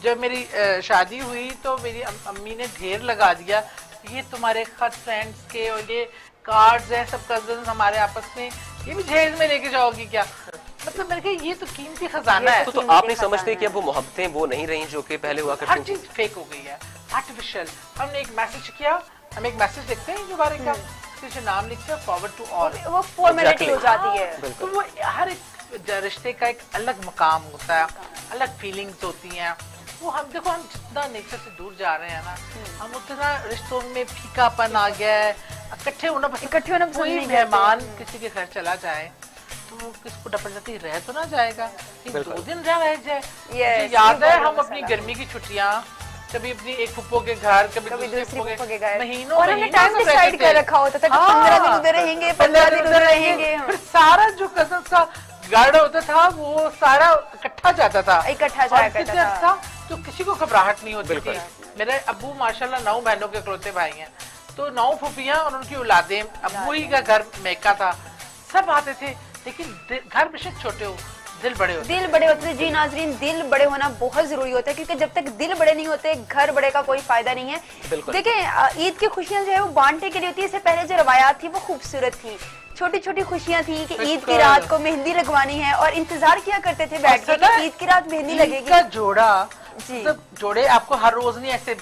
जब मेरी शादी हुई तो मेरी अम्मी ने ढेर लगा दिया, ये तुम्हारे खत फ्रेंड्स के और ये कार्ड्स हैं सब कजन्स हमारे आपस में, ये भी जहेज में लेके जाओगी क्या? मतलब मैंने कहा ये तो कीमती खजाना है।
तो आप नहीं समझते कि अब वो मोहब्बतें वो नहीं रही जो कि पहले हुआ
हर
करती थी?
चीज फेक हो गई है, आर्टिफिशियल। हमने एक मैसेज किया, हम एक मैसेज लिखते हैं दोबारा का, किसी नाम लिखते हैं फॉरवर्ड टू ऑल,
वो फॉर्मेलिटी हो जाती है।
तो वो हर एक रिश्ते का एक अलग मकाम होता है, अलग फीलिंग्स होती हैं। वो हम देखो, हम जितना नेचर से दूर जा रहे हैं ना, हम उतना रिश्तों में फीकापन आ गया है, इकट्ठे होना
इकट्ठे होना पसंद
कोई
नहीं करते।
मेहमान किसी के घर चला जाए तो वो किसको डपट रह तो ना जाएगा, एक 2 दिन रह जाए। मुझे याद है हम अपनी गर्मी की छुट्टियां कभी अपनी एक फुप्पो के घर, कभी दूसरी फुप्पो के घर, महीनों
और हमने टाइम डिसाइड कर रखा होता था कि 15 दिन उधर रहेंगे, 15 दिन उधर रहेंगे।
फिर सारा जो कजन का गार्ड होता था वो सारा इकट्ठा जाता था,
इकट्ठा
और
जाया
कितने
करता था।
अच्छा, तो किसी को घबराहट नहीं होती थी। मेरे अब्बू माशाल्लाह 9 बहनों के इकलौते भाई हैं, तो 9 फूफियां और उनकी औलादें, अब्बू ही का घर मेका था, सब आते थे, लेकिन घर बेशक छोटे हो दिल बड़े होते
थे। जी नाजरीन, दिल बड़े होना बहुत जरूरी होता है, क्योंकि जब तक दिल बड़े नहीं होते घर बड़े का कोई फायदा नहीं है। देखिए ईद की खुशियां जो है वो बांटने के लिए होती है। इससे पहले जो रवायात थी वो खूबसूरत थी, छोटी छोटी खुशियां थी कि ईद की रात को मेहंदी लगवानी है और इंतजार किया करते थे बैठ के कि ईद की रात मेहंदी लगेगी।
का जोड़ा
जी,
मतलब जोड़े आपको हर रोज नहीं ऐसे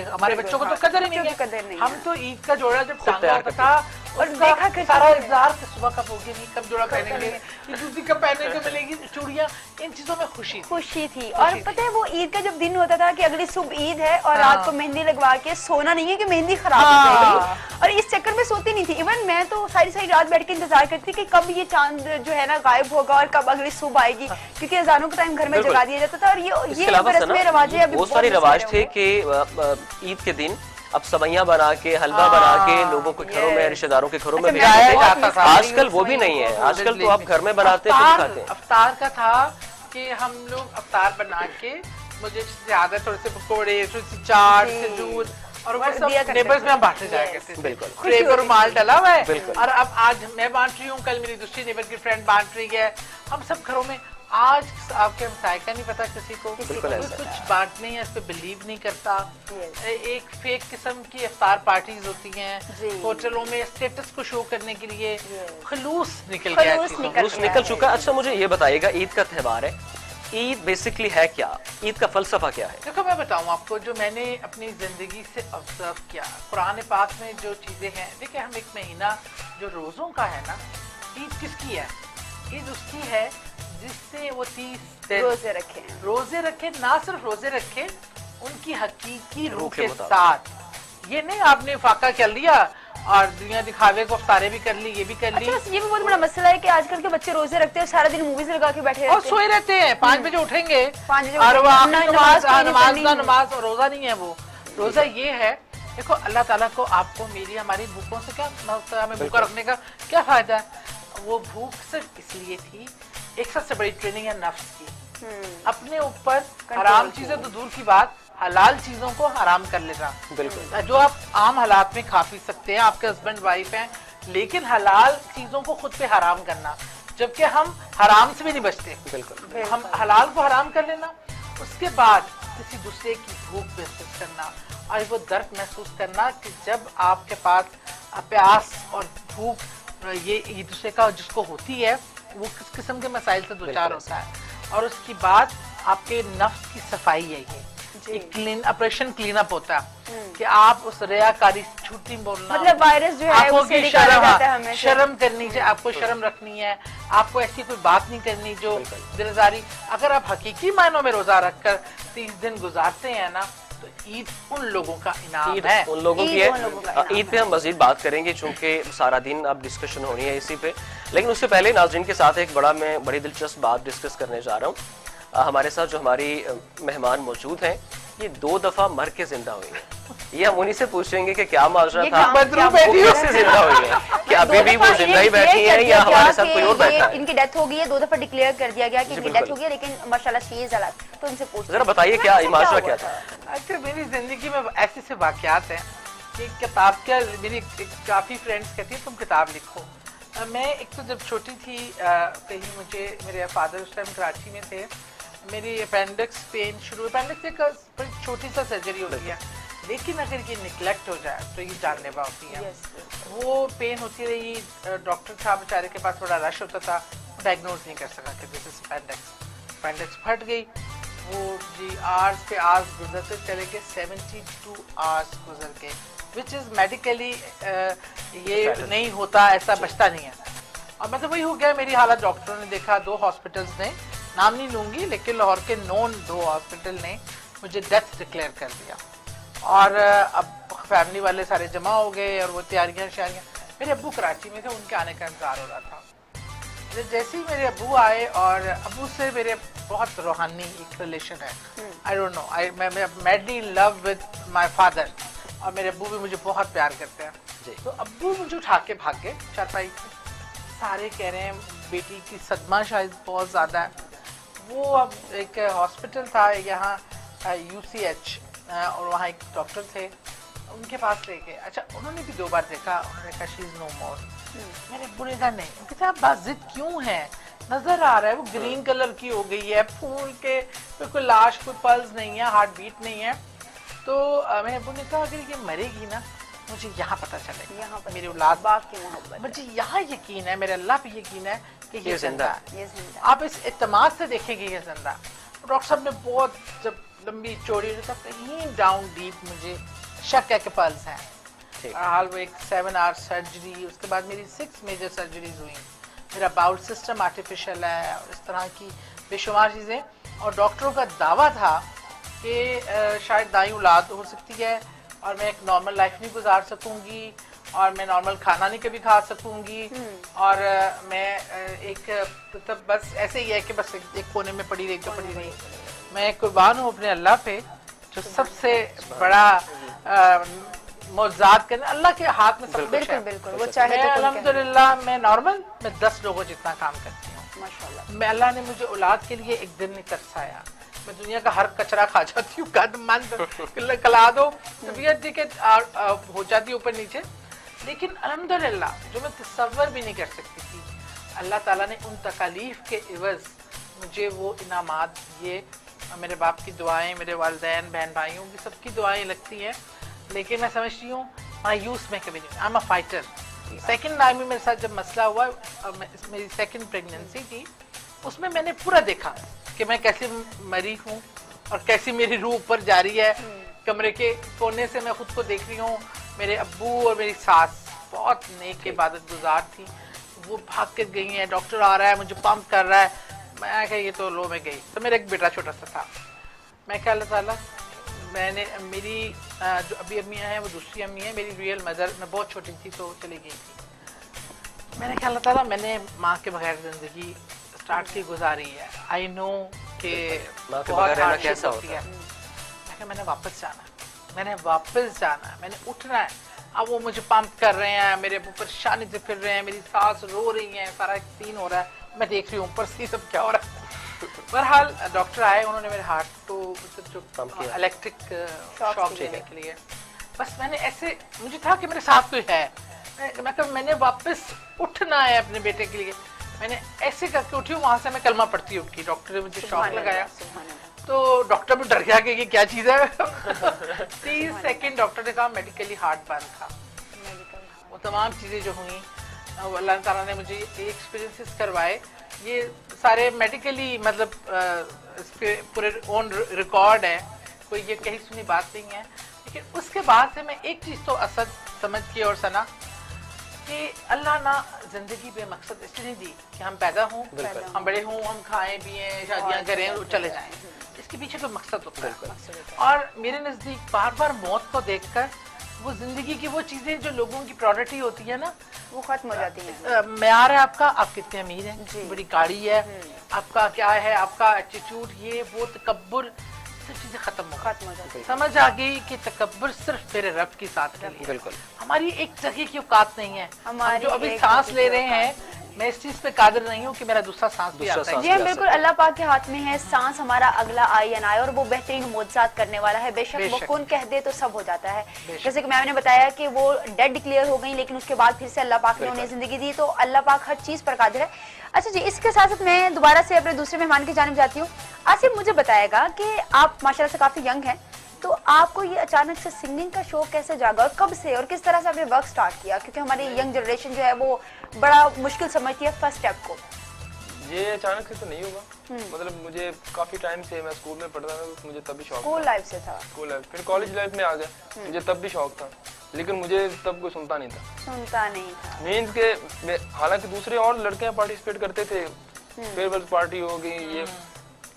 हमारे बच्चों को तो कदर ही नहीं है। हम तो ईद का जोड़ा जब टांगा होता था और देखा कि सारा इंतजार कि सुबह कब होगी, नहीं कब जोड़ा पहनेंगे, ये जूती कब पहनने को मिलेगी, चूड़ियां, इन चीजों में खुशी
थी। और पता है वो ईद का जब दिन होता था कि अगली सुबह ईद है और रात को मेहंदी लगवा के सोना नहीं है कि मेहंदी खराब हो जाएगी, और इस चक्कर में सोती नहीं थी। इवन मैं तो सारी रात बैठ के इंतजार करती कि कब ये चांद जो है ना गायब होगा और कब अगली सुबह आएगी, क्योंकि अजानों का टाइम घर में जगा दिया जाता था। और ये रस्में रवाजें अभी
बहुत सारे रवाज थे कि ईद के दिन अब सवैयां बना के, हलवा बना के लोगों के घरों में, रिश्तेदारों के घरों में भेजते थे। आजकल वो भी नहीं है, आजकल तो आप घर में बनाते हैं।
अफ्तार का था कि हम लोग अफ्तार बना के, मुझे ज्यादा थोड़े से पकौड़े, थोड़ी सी चाट, खजूर और वो सब नेबर्स में हम बांटने जाया करते थे।
बिल्कुल,
ट्रे पर रुमाल डला हुआ है और अब आज मैं बांट रही हूँ, कल मेरी दूसरी नेबर की फ्रेंड बांट रही है, हम सब घरों में। आज आपके हमसाय का नहीं पता किसी को कुछ बांटने या इस पे बिलीव नहीं करता। एक फेक किस्म की इफ्तार पार्टीज होती हैं होटलों में स्टेटस को शो करने के लिए, खलूस
निकल चुका। अच्छा मुझे ये बताइएगा, ईद का त्योहार है, ईद बेसिकली है क्या, ईद का फलसफा क्या है?
देखो मैं बताऊं आपको, जो मैंने अपनी जिंदगी से ऑब्जर्व किया, कुरान पाक में जो चीजें हैं, देखिए हम एक महीना जो रोजों का है ना, ईद किसकी है? ईद उसकी है जिससे वो 30 दिन रोजे रखे, ना सिर्फ रोजे रखे, उनकी हकीकी रूह के साथ। ये नहीं आपने फाका कर लिया और दुनिया दिखावे को अफ्तारे भी कर ली, ये भी कर ली।
अच्छा, ये भी बहुत बड़ा मसला है कि आजकल के बच्चे रोजे रखते हैं, सारा दिन मूवीज लगा के बैठे रहते हैं
और सोए रहते हैं। 5 बजे उठेंगे
और
नमाज और रोजा नहीं है वो। रोजा ये है, देखो अल्लाह ताला को आपको मेरी हमारी भूखों से क्या, हमें भूखा रखने का क्या फायदा है? वो भूख सिर्फ इसलिए थी, एक सबसे बड़ी ट्रेनिंग है नफ्स की, अपने ऊपर हराम चीजें तो दूर की बात, हलाल चीजों को हराम कर लेना।
बिल्कुल,
जो आप आम हालात में खा पी सकते हैं, आपके हस्बैंड वाइफ हैं, लेकिन हलाल चीजों को खुद पे हराम करना, जबकि हम हराम से भी नहीं बचते।
बिल्कुल,
हम हलाल को हराम कर लेना, उसके बाद किसी दूसरे की भूख महसूस करना और वो दर्द महसूस करना कि जब आपके पास प्यास और भूख ये एक दूसरे का जिसको होती है, वो किस किस्म के मसाइल से दो चार होता है। और उसकी बाद आपके नफ्स की सफाई है, ये ऑपरेशन क्लीन अप होता है कि आप उस रियाकारी, झूठी बोलना,
मतलब वायरस जो है
उससे निकाला जाता है हमें। शर्म करनी चाहिए, आपको शर्म रखनी है, आपको ऐसी कोई बात नहीं करनी जो दिलजारी। अगर आप हकीकी मायनों में रोजा रखकर 30 दिन गुजारते हैं ना, तो ईद उन लोगों का इनाम है,
उन लोगों की है। ईद पे हम मजीद बात करेंगे चूंकि सारा दिन अब डिस्कशन होनी है इसी पे, लेकिन उससे पहले नाज़रीन के साथ एक मैं बड़ी दिलचस्प बात डिस्कस करने जा रहा हूँ। हमारे साथ जो हमारी मेहमान मौजूद हैं, ये 2 दफा मर के जिंदा हुई है। ये हम उन्हीं से पूछेंगे कि क्या माजरा था, कैसे जिंदा हुई है, क्या अभी भी वो जिंदा ही बैठी है या हमारे साथ कोई और बैठा है?
इनकी डेथ हो गई है, 2 दफा डिक्लेयर कर दिया गया कि इनकी डेथ हो गई है, लेकिन माशाल्लाह शी इज अलाइव। तो उनसे पूछ
जरा बताइए क्या माजरा क्या था?
अच्छा, मेरी जिंदगी में ऐसे से वाकयात हैं कि किताब क्या, मेरी काफी फ्रेंड्स कहती है तुम किताब लिखो। मैं एक तो जब छोटी थी कहीं, मुझे मेरे फादर उस टाइम कराची में थे, मेरी अपेंडिक्स पेन शुरू, अपेंडिक्स एक छोटी सा सर्जरी होती है, लेकिन अगर ये निगलेक्ट हो जाए तो ये जानलेवा होती है। वो पेन होती रही, डॉक्टर साहब बेचारे के पास बड़ा रश होता था, डायग्नोज नहीं कर सका कि दिस इज अपेंडिक्स। अपेंडिक्स फट गई, वो जी आवर्स पे आवर्स गुजरते चले गए, 72 आवर्स गुजर गए, विच इज मेडिकली ये नहीं होता, ऐसा बचता नहीं है। और मतलब वही हो गया, मेरी हालत डॉक्टरों ने देखा, 2 हॉस्पिटल्स ने, नाम नहीं लूंगी, लेकिन लाहौर के नॉन 2 हॉस्पिटल ने मुझे डेथ डिक्लेयर कर दिया। और अब फैमिली वाले सारे जमा हो गए और वो तैयारियां शायरियां, मेरे अब्बू कराची में थे, उनके आने का इंतजार हो रहा था। जैसे ही मेरे अब्बू आए, और अब्बू से मेरे बहुत रूहानी एक रिलेशन है, आई डोंट नो, मैं madly in love with my father, और मेरे अब्बू भी मुझे बहुत प्यार करते हैं। तो अब्बू मुझे उठा के भाग गए चारपाई पे, सारे कह रहे हैं बेटी की सदमा शायद बहुत ज्यादा है। वो अब एक हॉस्पिटल था यहाँ UCH और वहाँ एक डॉक्टर थे, उनके पास लेके, अच्छा उन्होंने भी 2 बार देखा, उन्होंने कहा शी इज नो मोर। मेरे बुरे का नहीं, उनके साथ बात जिद क्यों है, नजर आ रहा है वो ग्रीन कलर की हो गई है, फूल के कोई लाश, कोई पल्स नहीं है, हार्ट बीट नहीं है। तो मेरे अब्बू ने कहा अगर ये मरेगी ना मुझे यहाँ पता चलेगा,
यहाँ पर
मेरी औलाद
बाप की मोहब्बत,
मुझे यहाँ यकीन है, मेरे अल्लाह पे यकीन है कि ये जिंदा है।
ये जिंदा।
आप इस इत्तेमाद से देखेंगे ये जिंदा। डॉक्टर साहब ने बहुत जब लंबी चौड़ी कहीं डाउन डीप मुझे शक है कि पल्स है। हाल वो एक 7 आवर सर्जरी, उसके बाद मेरी 6 मेजर सर्जरीज हुई, मेरा बाउल सिस्टम आर्टिफिशियल है और इस तरह की बेशुमार चीज़ें। और डॉक्टरों का दावा था कि शायद दाई औलाद हो सकती है और मैं एक नॉर्मल लाइफ नहीं गुजार सकूंगी और मैं नॉर्मल खाना नहीं कभी खा सकूंगी और मैं एक मतलब बस ऐसे ही है कि बस एक कोने में पड़ी रही तो पड़ी रही। मैं कुर्बान हूँ अपने अल्लाह पे जो सबसे बड़ा मौजूद करने, अल्लाह के हाथ में सब कुछ
बिल्कुल
है।
बिल्कुल, वो चाहे
मैं
तो कुल
अल्हम्दुलिल्लाह मैं नॉर्मल मैं 10 लोगों जितना काम करती हूँ
कहे। माशाल्लाह।
मैं, अल्लाह ने मुझे औलाद के लिए एक दिन नहीं तरसाया। मैं दुनिया का हर कचरा खा जाती हूँ, गंद मंद खिला दो, तबीयत दी के हो जाती है ऊपर नीचे, लेकिन अल्हम्दुलिल्लाह जो मैं तसव्वुर भी नहीं कर सकती थी, अल्लाह ताला ने उन तकालीफ के इवज़ मुझे वो इनामात दिए। मेरे बाप की दुआएं, मेरे वालिदैन, बहन भाइयों की सबकी दुआएं लगती हैं, लेकिन मैं समझती हूँ मायूस में कभी नहीं। I am a fighter. Second time में मेरे साथ जब मसला हुआ, मेरी सेकंड प्रेगनेंसी थी, उसमें मैंने पूरा देखा कि मैं कैसे मरी हूँ और कैसी मेरी रूह ऊपर जा रही है। कमरे के कोने से मैं खुद को देख रही हूँ। मेरे अब्बू और मेरी सास बहुत नेक इबादत गुजार थी, वो भाग कर गई हैं, डॉक्टर आ रहा है मुझे पंप कर रहा है, मैं कहा ये तो लो में गई। तो मेरा एक बेटा छोटा सा था, मैं कहा अल्लाह ताला मैंने मेरी जो अभी अम्मियाँ हैं वो दूसरी अम्मी है, मेरी रियल मदर मैं बहुत छोटी थी तो चली गई थी। मैंने कहा अल्लाह ताला मैंने माँ के बगैर जिंदगी स्टार्ट की गुजारी है, आई नो कि
माँ के
बहुत
बगैर रहना
hardship
कैसा
होती
होता
है। मैं कहा मैंने वापस जाना, मैंने वापस जाना, मैंने उठना है। अब वो मुझे पंप कर रहे हैं, मेरे ऊपर परेशानी से फिर रहे हैं, मेरी सास रो रही है, सारा एक सीन हो रहा है, मैं देख रही हूँ ऊपर से सब क्या हो रहा है। बहरहाल डॉक्टर आए, उन्होंने मेरे हार्ट को जो इलेक्ट्रिक शॉक देने के लिए, बस मैंने ऐसे मुझे था कि मेरे साथ कोई है, मैं कहा मैंने वापस उठना है अपने बेटे के लिए। मैंने ऐसे करके उठी हूँ, वहां से मैं कलमा पढ़ती उठ गई। डॉक्टर ने मुझे शॉक लगाया तो डॉक्टर भी डर गया कि ये क्या चीज है। 30 सेकंड डॉक्टर ने कहा मेडिकली हार्ट बंद था। वो तमाम चीजें जो हुई, अल्लाह ताला ने मुझे ये एक्सपीरियंसेस करवाए, ये सारे मेडिकली मतलब इस पे पूरे ऑन रिकॉर्ड है, कोई ये कहीं सुनी बात नहीं है। लेकिन उसके बाद से मैं एक चीज तो असद समझ की और सना कि अल्लाह ना जिंदगी पे मकसद इसलिए नहीं दी कि हम पैदा हों, हम बड़े हों, हम खाएं पिएं, शादियां करें और चले जाएं। इसके पीछे कोई मकसद होता है। और मेरे नजदीक बार बार मौत को देखकर वो जिंदगी की वो चीजें जो लोगों की प्रायोरिटी होती है ना,
वो खत्म हो जाती है।
म्यार है आपका, आप कितने अमीर हैं, बड़ी गाड़ी है, आपका क्या है, आपका एटीट्यूड, ये वो तकब्बुर, सब चीजें खत्म हो जाती है। समझ आ गई कि तकब्बुर सिर्फ मेरे रब की साथ के लिए।
बिल्कुल
हमारी एक जगह की औकात नहीं है। हम जो अभी
एक
सांस ले रहे हैं, मैं इस चीज पे कादिर नहीं हूँ कि मेरा दूसरा सांस भी आता है।
जी हम बिल्कुल अल्लाह पाक के हाथ में है, सांस हमारा अगला आए या ना आए, और वो बेहतरीन मोजात करने वाला है। बेशक वो कौन कह दे तो सब हो जाता है। जैसे कि मैम ने बताया कि वो डेड डिक्लेयर हो गई, लेकिन उसके बाद फिर से अल्लाह पाक ने उन्हें जिंदगी दी, तो अल्लाह पाक हर चीज पर कादिर है। अच्छा जी, इसके साथ साथ मैं दोबारा से अपने दूसरे मेहमान की जानिब जाती हूँ। आसिफ मुझे बताएगा कि आप माशाल्लाह से काफी यंग हैं, तो आपको ये अचानक से सिंगिंग का शौक कैसे जागा और कब से, और किस तरह से आपने वर्क स्टार्ट किया? क्योंकि हमारी यंग जनरेशन जो है वो बड़ा मुश्किल समझती है फर्स्ट स्टेप को।
ये अचानक से तो नहीं होगा, मतलब मुझे काफी टाइम से, मैं स्कूल में पढ़ता था तो मुझे तब भी शौक
स्कूल लाइफ से था?
स्कूल लाइफ, फिर कॉलेज लाइफ में आ गया, मुझे तब भी शौक था, लेकिन मुझे तब कोई सुनता नहीं था। मीन्स के हालांकि दूसरे और लड़के पार्टिसिपेट करते थे, फेयरवेल पार्टी हो गई ये,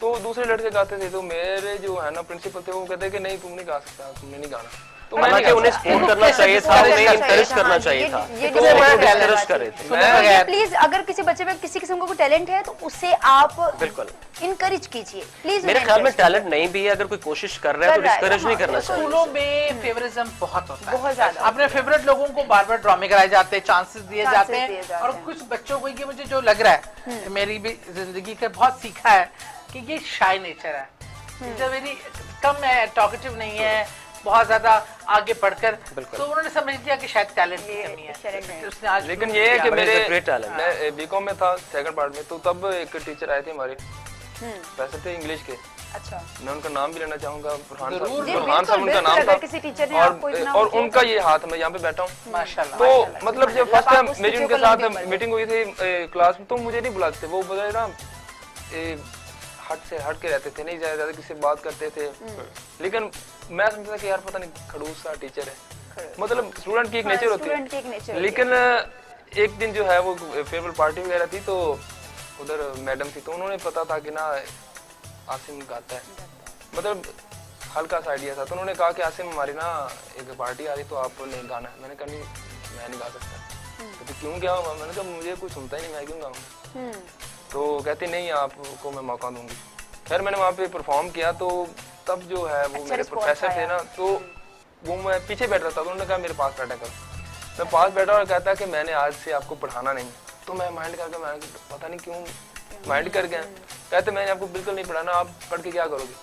तो दूसरे लड़के गाते थे, तो मेरे जो है ना प्रिंसिपल थे वो कहते कि नहीं तुम नहीं गा सकता, तुमने नहीं गाना। तो
हालांकि उन्हें सपोर्ट करना चाहिए था, उन्हें इंकरेज करना चाहिए था, तो वो डिस्करेज कर रहे थे।
प्लीज अगर किसी बच्चे में किसी किस्म का टैलेंट है तो उसे आप
बिल्कुल
इनकरेज कीजिए प्लीज।
मेरे ख्याल में टैलेंट नहीं भी है, अगर कोई कोशिश कर रहा है तो डिस्करेज नहीं करना चाहिए।
स्कूलों में फेवरिज्म बहुत होता है,
बहुत ज्यादा।
अपने फेवरेट लोगों को बार बार ड्रामे कराए जाते हैं, चांसेस दिए जाते हैं, और कुछ बच्चों को ये मुझे जो लग रहा है, मेरी भी जिंदगी का बहुत सीखा है कि ये शाय नेचर है। जब मेरी कम है, टॉकेटिव नहीं है बहुत ज्यादा आगे पढ़कर,
बिल्कुल।
तो उन्होंने समझ लिया कि शायद टैलेंट की कमी है,
शरक है।
तो उसने आज
लेकिन ये है कि
But
मेरे
it's a great talent.
मैं बीकॉम में था सेकंड पार्ट में, तो तब एक टीचर आए थे हमारे, वैसे थे इंग्लिश के,
अच्छा
मैं उनका नाम भी लेना चाहूंगा, बुरहान
जरूर।
साहब,
जी,
बुरहान साहब
बिल्कुल,
उनका नाम
बिल्कुल,
था।
अगर किसी टीचर ने आपको इतना
और
किया
उनका ये हाथ, मैं यहाँ पे बैठा हूँ,
माशाल्लाह
तो
माशाल्लाह।
मतलब जब
अल्लाह
फर्स्ट टाइम
पाक उस
मेरी
टीचर
उनके
को लंबी
साथ
उम्र दे।
मीटिंग हुई थी क्लास में, तो मुझे नहीं बुलाते, वो बोले ना हट से हट के रहते थे, नहीं ज्यादा किसी से बात करते थे, लेकिन मैं समझता था कि यार पता नहीं खड़ूस सा टीचर है, मतलब स्टूडेंट की एक नेचर होती
स्टूडेंट की एक नेचर
है।
होती
लेकिन एक दिन जो है वो फेयरवेल पार्टी वगैरह थी, तो उधर मैडम थी, तो उन्होंने पता था कि ना आसिम गाता है, मतलब हल्का सा आइडिया था, तो उन्होंने कहा कि आसिम हमारी ना एक पार्टी आ रही, तो आपने गाना है। मैंने कहा नहीं मैं नहीं गा सकता। तो क्यों क्या हुआ? मैंने कहा मुझे कुछ सुनता ही नहीं, मैं क्यों गाऊंगा? तो कहती नहीं आपको मैं मौका दूंगी। खैर मैंने वहाँ पे परफॉर्म किया, तो तब जो है वो
अच्छा
मेरे
response
प्रोफेसर थे
आया।
ना, तो वो मैं पीछे बैठ रहा था, तो उन्होंने कहा मेरे पास बैठा कर। मैं पास बैठा और कहता कि मैंने आज से आपको पढ़ाना नहीं। तो मैं माइंड करके, मैं पता नहीं क्यों माइंड कर गया, कहते मैंने आपको बिल्कुल नहीं पढ़ाना, आप पढ़ के क्या करोगे?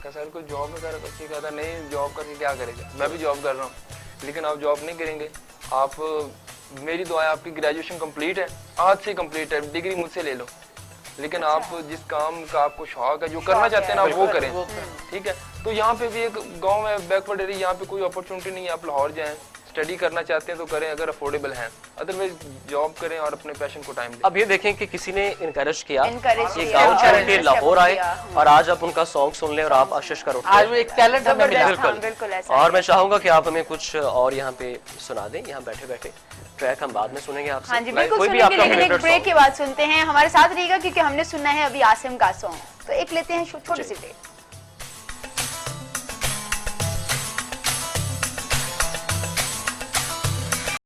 क्या सर कोई जॉब में कर बच्चे? कहता नहीं जॉब करके क्या करेगा, मैं भी जॉब कर रहा हूँ, लेकिन आप जॉब नहीं करेंगे, आप मेरी दुआ है आपकी ग्रेजुएशन कंप्लीट है, आज से कंप्लीट है, डिग्री मुझसे ले लो, लेकिन आप जिस काम का आपको शौक है, जो करना चाहते हैं ना, वो करें, ठीक है। तो यहाँ पे भी एक गांव में बैकवर्ड एरिया, यहाँ पे कोई अपॉर्चुनिटी नहीं है, आप लाहौर जाएं, स्टडी करना चाहते हैं तो करें अगर अफोर्डेबल है, अदरवाइज जॉब करें और अपने पैशन को टाइम दें।
अब ये देखें कि किसी ने इनकरेज किया,
Encourage
ये
किया
गाँव
और
छोड़ के
step
लाहौर आए
किया।
और आज आप उनका सॉन्ग सुन लें और आप आशीष कर उठे।
आज वो एक टैलेंट हमें मिला।
जबरदस्त, हाँ, बिल्कुल ऐसा
और
है।
मैं चाहूंगा कि आप हमें कुछ और यहाँ पे सुना दें, यहाँ बैठे बैठे। ट्रैक हम बाद में सुनेंगे आपसे।
हाँ जी
लाइक
बिल्कुल
कोई भी
सुनेंगे,
आपका
लेकिन एक
फेवरेट
ब्रेक
सॉन्ग।
के बाद सुनते हैं। हमारे साथ रहिएगा क्योंकि हमने सुनना है अभी आसिम का सॉन्ग, तो एक लेते हैं छोटी सी ब्रेक।